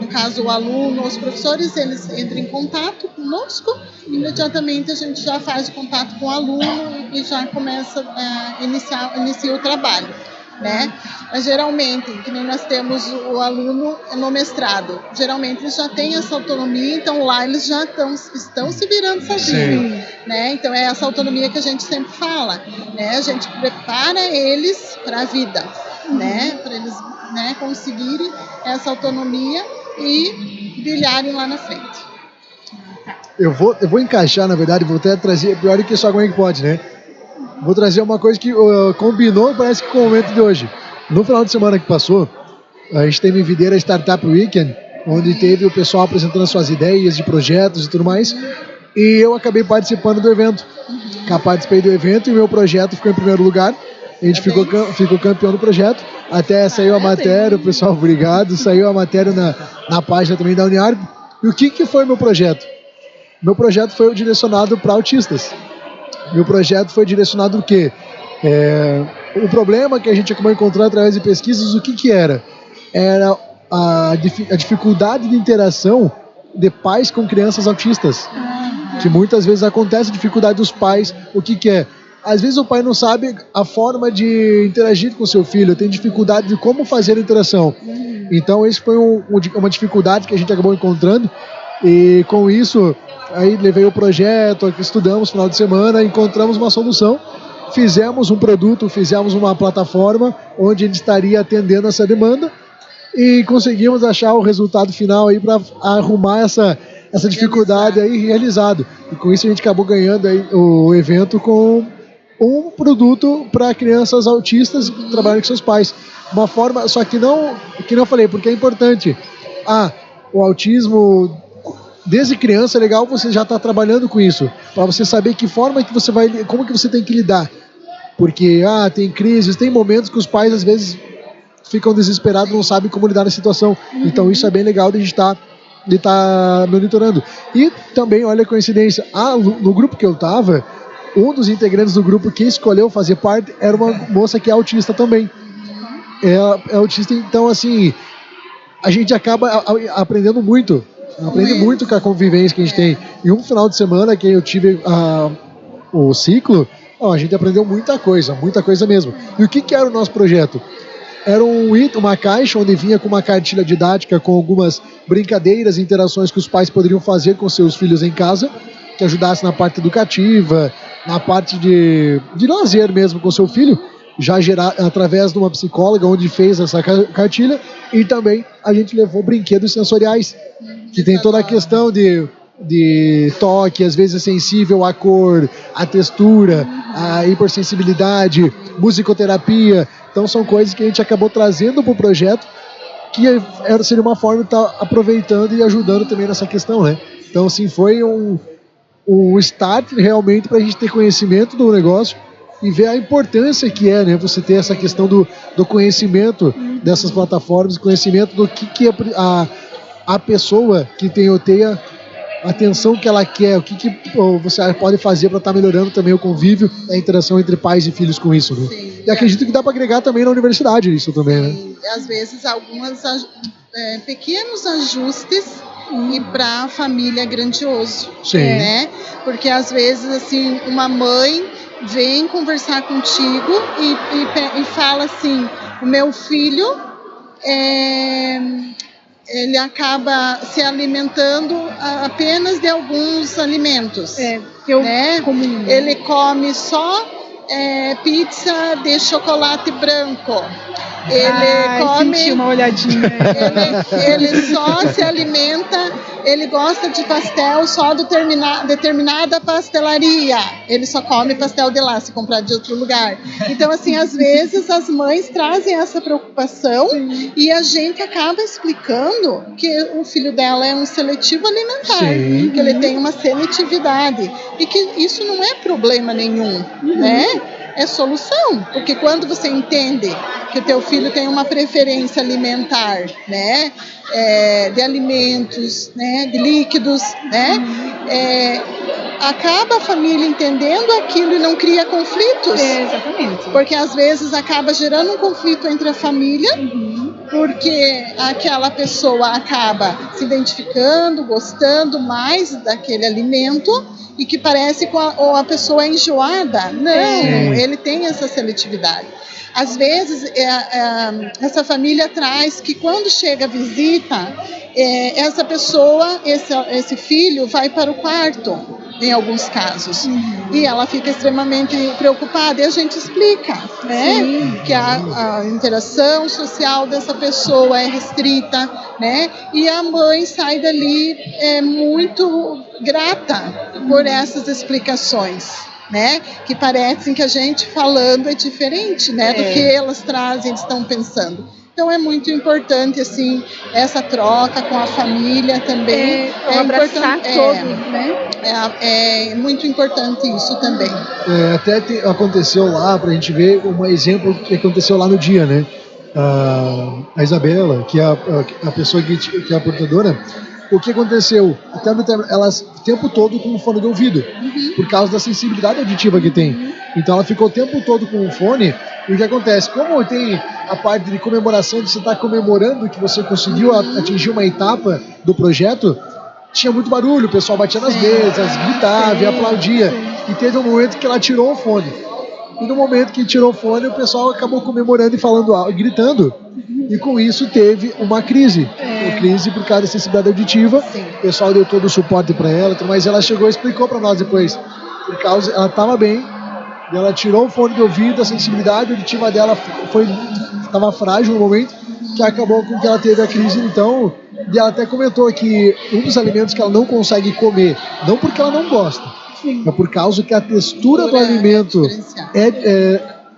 no caso, o aluno, os professores, eles entram em contato conosco, imediatamente a gente já faz o contato com o aluno e já começa inicia o trabalho, né? Mas geralmente, que nem nós temos o aluno no mestrado, geralmente eles já têm essa autonomia, então lá eles já estão se virando sozinhos, né? Então é essa autonomia que a gente sempre fala, né? A gente prepara eles para a vida, né? Para eles, né, conseguirem essa autonomia e brilharem lá na frente. Eu vou encaixar, na verdade, vou até trazer, pior do que só como é que pode, né? Vou trazer uma coisa que combinou, parece que com o momento de hoje. No final de semana que passou, a gente teve em Videira Startup Weekend, onde teve o pessoal apresentando as suas ideias de projetos e tudo mais, e eu acabei participando do evento. Participei do evento e o meu projeto ficou em primeiro lugar. A gente ficou campeão do projeto. Até saiu a matéria, o pessoal, obrigado, saiu a matéria na página também da Uniarp. E o que foi meu projeto? Meu projeto foi direcionado para autistas. Meu projeto foi direcionado o quê? O problema que a gente acabou encontrando através de pesquisas, o que era? Era a dificuldade de interação de pais com crianças autistas. Que muitas vezes acontece a dificuldade dos pais. O que é? Às vezes o pai não sabe a forma de interagir com o seu filho, tem dificuldade de como fazer a interação. Então, isso foi uma dificuldade que a gente acabou encontrando. E com isso, aí levei o projeto, estudamos no final de semana, encontramos uma solução, fizemos um produto, fizemos uma plataforma onde ele estaria atendendo essa demanda e conseguimos achar o resultado final aí para arrumar essa dificuldade aí realizado. E com isso a gente acabou ganhando aí o evento com um produto para crianças autistas que trabalham com seus pais. Uma forma, só que não eu falei, porque é importante. O autismo desde criança é legal você já estar trabalhando com isso, para você saber que forma que você vai, como que você tem que lidar. Porque tem crises, tem momentos que os pais às vezes ficam desesperados, não sabem como lidar na situação. Então isso é bem legal de a gente estar monitorando. E também, olha a coincidência, no grupo que eu estava, um dos integrantes do grupo que escolheu fazer parte era uma moça que é autista também. É autista, então assim, a gente acaba aprendendo muito. Aprende muito com a convivência que a gente tem. E um final de semana que eu tive o ciclo, a gente aprendeu muita coisa mesmo. E o que era o nosso projeto? Era uma caixa onde vinha com uma cartilha didática com algumas brincadeiras e interações que os pais poderiam fazer com seus filhos em casa, que ajudasse na parte educativa, na parte de lazer mesmo com seu filho, já gerar através de uma psicóloga onde fez essa cartilha. E também a gente levou brinquedos sensoriais, que tem toda a questão de toque, às vezes é sensível à cor, à textura, à hipersensibilidade, musicoterapia. Então são coisas que a gente acabou trazendo para o projeto, que seria uma forma de estar aproveitando e ajudando também nessa questão, né? Então assim, foi um start realmente para a gente ter conhecimento do negócio e ver a importância que é, né, você ter essa questão do conhecimento dessas plataformas, conhecimento do que a pessoa que tem OTEA, a atenção que ela quer, o que você pode fazer para estar melhorando também o convívio, a interação entre pais e filhos com isso, né? Sim, e acredito que dá para agregar também na universidade isso também, né? Às vezes alguns pequenos ajustes e para a família é grandioso, né? Porque às vezes assim uma mãe vem conversar contigo e fala assim: o meu filho ele acaba se alimentando apenas de alguns alimentos, né? Ele come só pizza de chocolate branco. Ele come, senti uma olhadinha. ele só se alimenta, ele gosta de pastel só de determinada pastelaria. Ele só come pastel de lá, se comprar de outro lugar. Então, assim, às vezes as mães trazem essa preocupação. Sim. E a gente acaba explicando que o filho dela é um seletivo alimentar, sim, que ele tem uma seletividade e que isso não é problema nenhum, né? É solução, porque quando você entende que o teu filho tem uma preferência alimentar, né, de alimentos, né, de líquidos, né, acaba a família entendendo aquilo e não cria conflitos. Exatamente. Porque às vezes acaba gerando um conflito entre a família, porque aquela pessoa acaba se identificando, gostando mais daquele alimento, e que parece que a pessoa é enjoada. Não, ele tem essa seletividade. Às vezes, essa família traz que quando chega a visita, essa pessoa, esse filho, vai para o quarto, em alguns casos. E ela fica extremamente preocupada, e a gente explica, né, que a interação social dessa pessoa é restrita, né, e a mãe sai dali muito grata por essas explicações, né, que parecem que a gente falando é diferente, né, do que elas trazem, estão pensando. Então é muito importante, assim, essa troca com a família também. Abraçar todos, né? É muito importante isso também. Até aconteceu lá, pra gente ver um exemplo que aconteceu lá no dia, né? A Isabela, que é a pessoa que é a portadora, o que aconteceu? Ela o tempo todo com o fone de ouvido, por causa da sensibilidade auditiva que tem. Então ela ficou o tempo todo com o fone. E o que acontece? Como tem a parte de comemoração, de você estar comemorando que você conseguiu atingir uma etapa do projeto, tinha muito barulho, o pessoal batia nas mesas, gritava e aplaudia. E teve um momento que ela tirou o fone. E no momento que tirou o fone, o pessoal acabou comemorando e falando, gritando. E com isso teve uma crise. Uma crise por causa da sensibilidade auditiva. O pessoal deu todo o suporte para ela, mas ela chegou e explicou para nós depois. Por causa, ela estava bem, ela tirou o fone de ouvido, a sensibilidade auditiva dela estava frágil no momento, que acabou com que ela teve a crise. Então, e ela até comentou que um dos alimentos que ela não consegue comer, não porque ela não gosta, mas por causa que a textura do alimento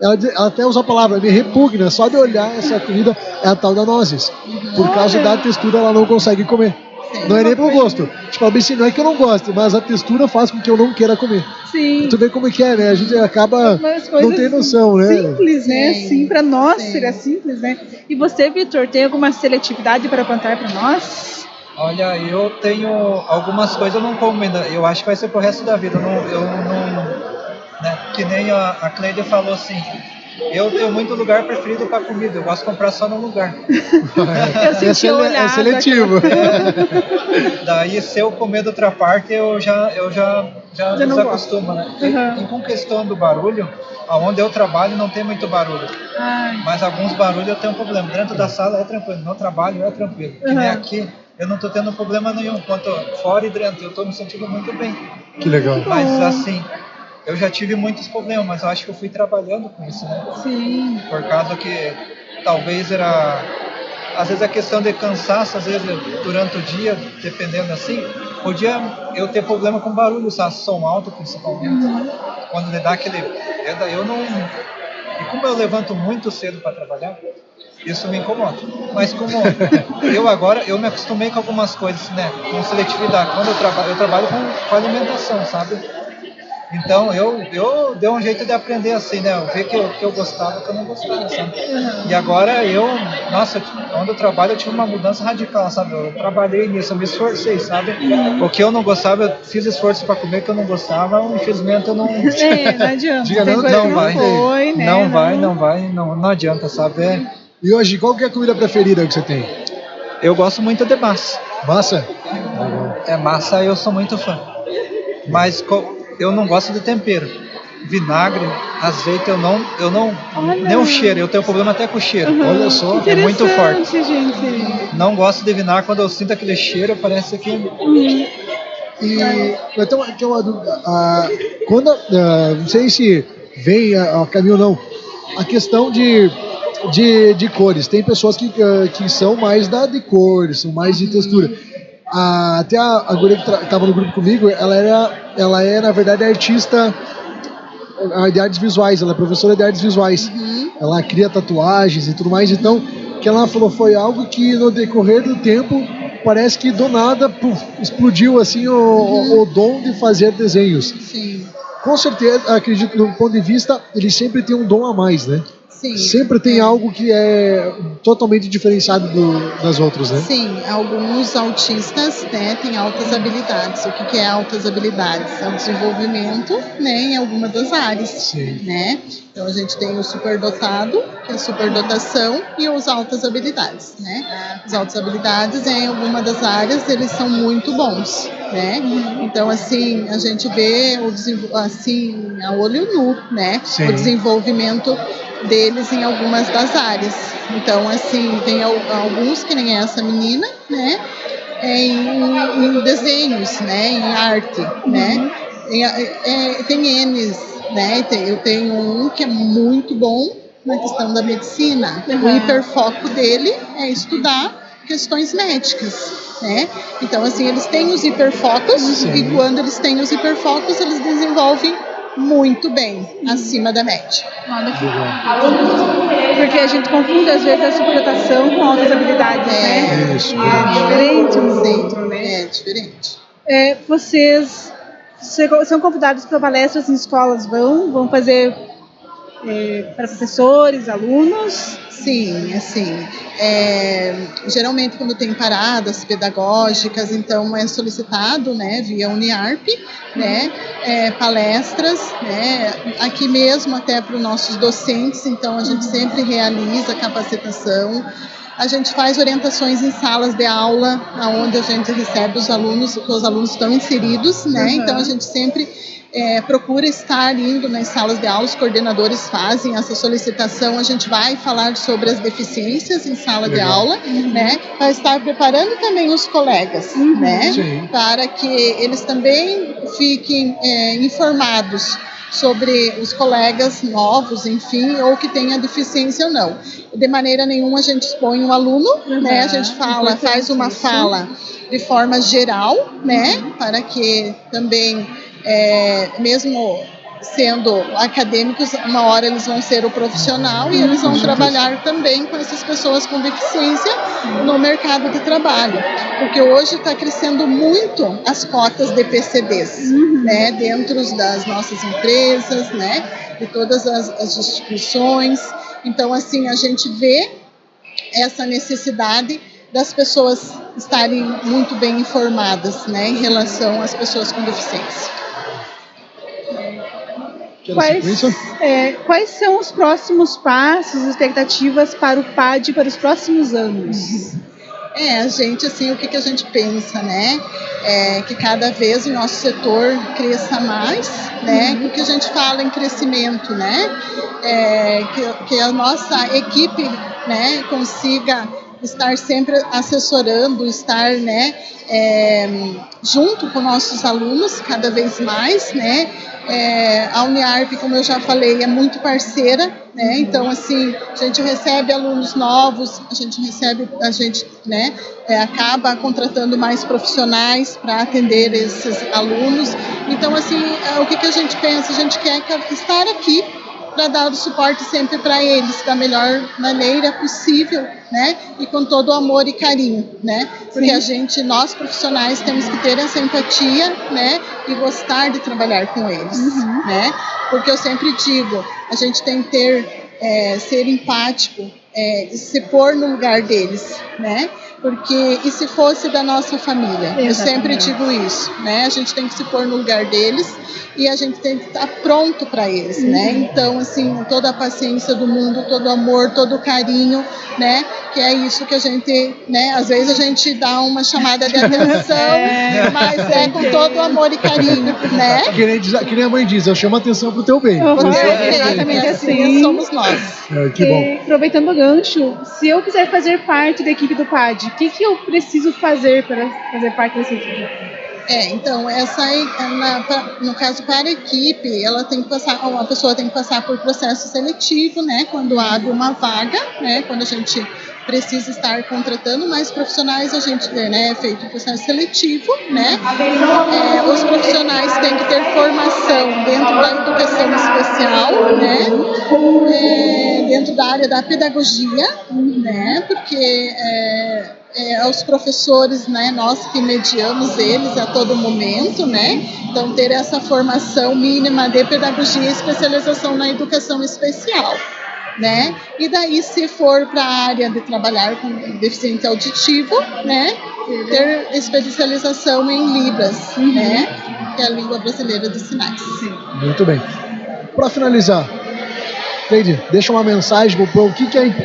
ela até usa a palavra, me repugna, só de olhar essa comida, é a tal da nozes. Por causa da textura ela não consegue comer. Não é nem pro gosto. Tipo, assim, não é que eu não goste, mas a textura faz com que eu não queira comer. Sim. Tu vê como que é, né? A gente acaba não tem noção, né? Simples, né? Sim. Sim, pra nós Sim. seria simples, né? E você, Vitor, tem alguma seletividade para contar para nós? Olha, eu tenho algumas coisas eu não como ainda. Eu acho que vai ser pro resto da vida. Eu não, né? Que nem a Cleide falou assim. Eu tenho muito lugar preferido para comida. Eu gosto de comprar só no lugar. Eu senti É seletivo. Daí, se eu comer de outra parte, eu já não desacostumo, né? Uhum. E com questão do barulho, aonde eu trabalho não tem muito barulho. Ai. Mas alguns barulhos eu tenho um problema. Dentro da sala é tranquilo, no trabalho é tranquilo. Que nem aqui, eu não estou tendo problema nenhum. Quanto fora e dentro, eu estou me sentindo muito bem. Que legal. Mas assim, eu já tive muitos problemas, mas eu acho que eu fui trabalhando com isso, né? Sim. Por causa que talvez era... Às vezes a questão de cansaço, às vezes durante o dia, dependendo assim, podia eu ter problema com barulho, sabe? Som alto principalmente. Quando ele dá aquele... Eu não... E como eu levanto muito cedo para trabalhar, isso me incomoda. Mas como eu me acostumei com algumas coisas, né? Com seletividade. Quando eu trabalho com alimentação, sabe? Então eu dei um jeito de aprender assim, né? Eu ver que eu gostava, que eu não gostava, sabe? E agora onde eu trabalho eu tive uma mudança radical, sabe? Eu trabalhei nisso, eu me esforcei, sabe? O que eu não gostava, eu fiz esforço para comer, que eu não gostava, infelizmente eu não... Não adianta. Diga, não vai, não adianta, sabe? E hoje, qual que é a comida preferida que você tem? Eu gosto muito de massa. Massa? Massa eu sou muito fã. Mas eu não gosto de tempero. Vinagre, azeite, eu não nem o cheiro, eu tenho problema até com o cheiro. Olha só, é muito forte. Gente. Não gosto de vinagre, quando eu sinto aquele cheiro, parece que... E eu tenho uma dúvida. Não sei se vem a caminho ou não, a questão de cores. Tem pessoas que são mais de cores, são mais de textura. Até a guria que estava no grupo comigo, ela é na verdade artista de artes visuais, ela é professora de artes visuais. Ela cria tatuagens e tudo mais, então o que ela falou foi algo que no decorrer do tempo parece que do nada explodiu assim o dom de fazer desenhos. Sim. Com certeza, acredito, do ponto de vista, ele sempre tem um dom a mais, né? Sim. Sempre tem algo que é totalmente diferenciado das outras, né? Sim, alguns autistas, né, têm altas habilidades. O que é altas habilidades? É o desenvolvimento, né, em alguma das áreas. Sim. Né? Então a gente tem o superdotado, que é a superdotação, e os altas habilidades, né? As altas habilidades, em alguma das áreas, eles são muito bons, né? Então, assim, a gente vê assim, a olho nu, né? Sim. O desenvolvimento deles em algumas das áreas. Então, assim, tem alguns, que nem essa menina, né? Em desenhos, né? Em arte, né? Tem N's, né? Eu tenho um que é muito bom na questão da medicina. O hiperfoco dele é estudar questões médicas, né? Então, assim, eles têm os hiperfocos e quando eles têm os hiperfocos, eles desenvolvem muito bem, acima da média. Porque a gente confunde às vezes a superdotação com altas habilidades, né? Isso. É diferente um do outro, né? É diferente. Vocês são convidados para palestras em escolas, vão fazer para professores, alunos? Sim, assim, geralmente quando tem paradas pedagógicas, então é solicitado, né, via Uniarp, né, palestras, né, aqui mesmo até para os nossos docentes, então a gente sempre realiza capacitação. A gente faz orientações em salas de aula, onde a gente recebe os alunos, que os alunos estão inseridos, né? Então a gente sempre procura estar indo nas salas de aula, os coordenadores fazem essa solicitação, a gente vai falar sobre as deficiências em sala de aula, né? Para estar preparando também os colegas, né? Sim. Para que eles também fiquem informados sobre os colegas novos, enfim, ou que tenha deficiência ou não. De maneira nenhuma a gente expõe um aluno, né? A gente faz uma fala de forma geral, né? Para que também, mesmo sendo acadêmicos, uma hora eles vão ser o profissional e eles vão trabalhar também com essas pessoas com deficiência no mercado de trabalho, porque hoje está crescendo muito as cotas de PCDs, né, dentro das nossas empresas, né, de todas as instituições. Então, assim, a gente vê essa necessidade das pessoas estarem muito bem informadas, né, em relação às pessoas com deficiência. Quais são os próximos passos, expectativas para o PAD para os próximos anos? A gente, assim, o que a gente pensa, né? Que cada vez o nosso setor cresça mais, né? O que a gente fala em crescimento, né? Que a nossa equipe, né, consiga estar sempre assessorando, estar, né, junto com nossos alunos cada vez mais, né? A Uniarp, como eu já falei, é muito parceira, né? Então, assim, a gente recebe alunos novos, a gente, né, acaba contratando mais profissionais para atender esses alunos. Então, assim, o que a gente pensa? A gente quer estar aqui para dar o suporte sempre para eles da melhor maneira possível, né? E com todo o amor e carinho, né? Porque nós profissionais temos que ter essa empatia, né? E gostar de trabalhar com eles, né? Porque eu sempre digo, a gente tem que ser empático, se pôr no lugar deles, né? Porque, e se fosse da nossa família? Exatamente. Eu sempre digo isso, né? A gente tem que se pôr no lugar deles e a gente tem que estar pronto para eles, né? Então, assim, toda a paciência do mundo, todo o amor, todo o carinho, né? Que é isso que a gente, né? Às vezes a gente dá uma chamada de atenção, mas é com todo o amor e carinho, né? Que nem a mãe diz, eu chamo a atenção pro teu bem. Exatamente assim, somos nós. Que bom. Aproveitando o gancho, se eu quiser fazer parte da equipe do PAD, o que eu preciso fazer para fazer parte dessa equipe? Então, no caso, para a equipe, a pessoa tem que passar por processo seletivo, né? Quando abre uma vaga, né? Quando a gente precisa estar contratando mais profissionais, a gente, né, é feito um processo seletivo, né? Os profissionais têm que ter formação dentro da educação especial, né? Dentro da área da pedagogia, né? Porque os professores, né, nós que mediamos eles a todo momento, né? Então, ter essa formação mínima de pedagogia e especialização na educação especial, né? E daí, se for para a área de trabalhar com deficiente auditivo, né, ter especialização em Libras, né, que é a língua brasileira de sinais. Muito bem. Para finalizar, Cleide, deixa uma mensagem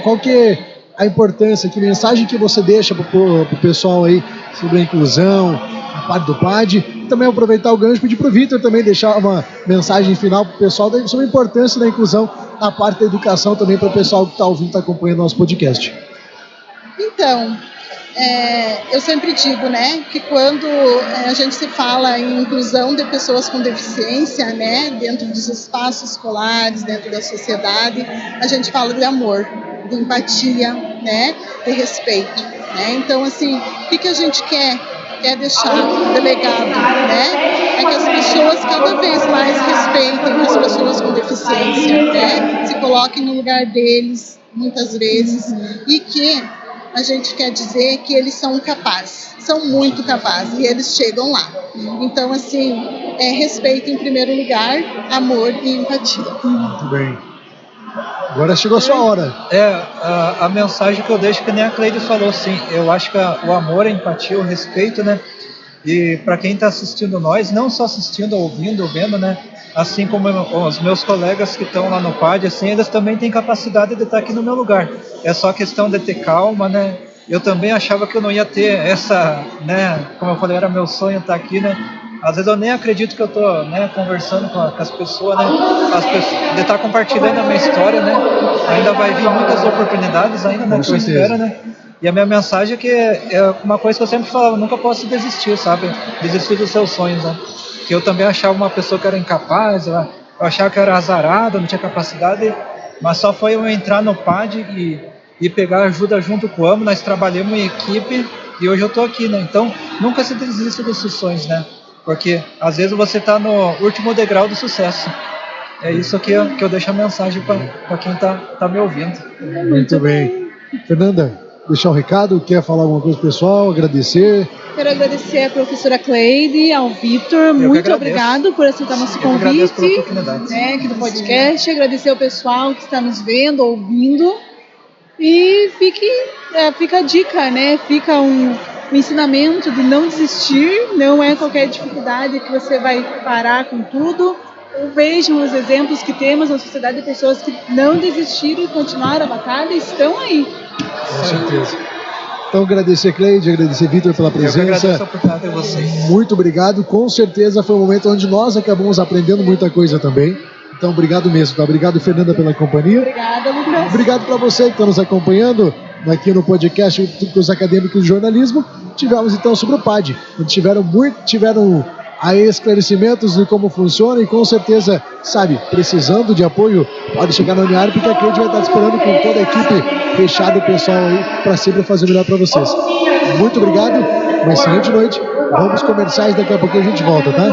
qual que é a importância, que mensagem que você deixa para o pessoal aí sobre a inclusão, a parte do PAD. Também aproveitar o gancho e pedir para o Vitor também deixar uma mensagem final para o pessoal sobre a importância da inclusão na parte da educação também para o pessoal que está ouvindo, está acompanhando nosso podcast. Então, eu sempre digo, né, que quando a gente se fala em inclusão de pessoas com deficiência, né, dentro dos espaços escolares, dentro da sociedade, a gente fala de amor, de empatia, né, de respeito, né? Então, assim, o que a gente quer deixar de legado, né? É que as pessoas cada vez mais respeitem as pessoas com deficiência, né? Se coloquem no lugar deles, muitas vezes, e que a gente quer dizer que eles são capazes, são muito capazes, e eles chegam lá. Então, assim, respeito em primeiro lugar, amor e empatia. Muito bem. Agora chegou a sua hora. A mensagem que eu deixo, que nem a Cleide falou, assim, eu acho que o amor, a empatia, o respeito, né? E para quem está assistindo nós, não só assistindo, ouvindo, vendo, né? Assim como os meus colegas que estão lá no PAD, assim, eles também têm capacidade de estar aqui no meu lugar. É só questão de ter calma, né? Eu também achava que eu não ia ter essa, né? Como eu falei, era meu sonho estar aqui, né? Às vezes eu nem acredito que eu estou, né, conversando com as pessoas, né, de estar compartilhando a minha história, né, ainda vai vir muitas oportunidades ainda, né, que eu espero, né, e a minha mensagem é que é uma coisa que eu sempre falava, nunca posso desistir, sabe, desistir dos seus sonhos, né, que eu também achava uma pessoa que era incapaz, eu achava que era azarado, não tinha capacidade, mas só foi eu entrar no PAD e pegar ajuda junto com o AMO, nós trabalhamos em equipe e hoje eu estou aqui, né, então nunca se desista desses sonhos, né. Porque às vezes você está no último degrau do sucesso. É isso que eu deixo a mensagem para quem tá me ouvindo. Muito bem. Fernanda, deixar um recado, quer falar alguma coisa pessoal, agradecer? Quero agradecer à professora Cleide, ao Vitor, muito obrigado por aceitar nosso convite, né, aqui do podcast, agradecer ao pessoal que está nos vendo, ouvindo, e fica a dica, né, fica um ensinamento de não desistir, não é qualquer dificuldade que você vai parar com tudo. Vejam os exemplos que temos na sociedade de pessoas que não desistiram e continuaram a batalha e estão aí. Com certeza. Então, agradecer, Cleide, agradecer, Vitor, pela presença. Eu agradeço a oportunidade de vocês. Muito obrigado. Com certeza foi um momento onde nós acabamos aprendendo muita coisa também. Então, obrigado mesmo. Tá? Obrigado, Fernanda, pela companhia. Obrigada, Lucas. Obrigado para você que está nos acompanhando aqui no podcast dos acadêmicos de jornalismo. Tivemos, então, sobre o PAD. Tiveram aí esclarecimentos de como funciona e, com certeza, precisando de apoio, pode chegar na Uniarp, porque a Cleide vai estar esperando com toda a equipe fechada, o pessoal aí, para sempre fazer o melhor para vocês. Muito obrigado, uma excelente noite. Vamos comerciais, daqui a pouco a gente volta, tá?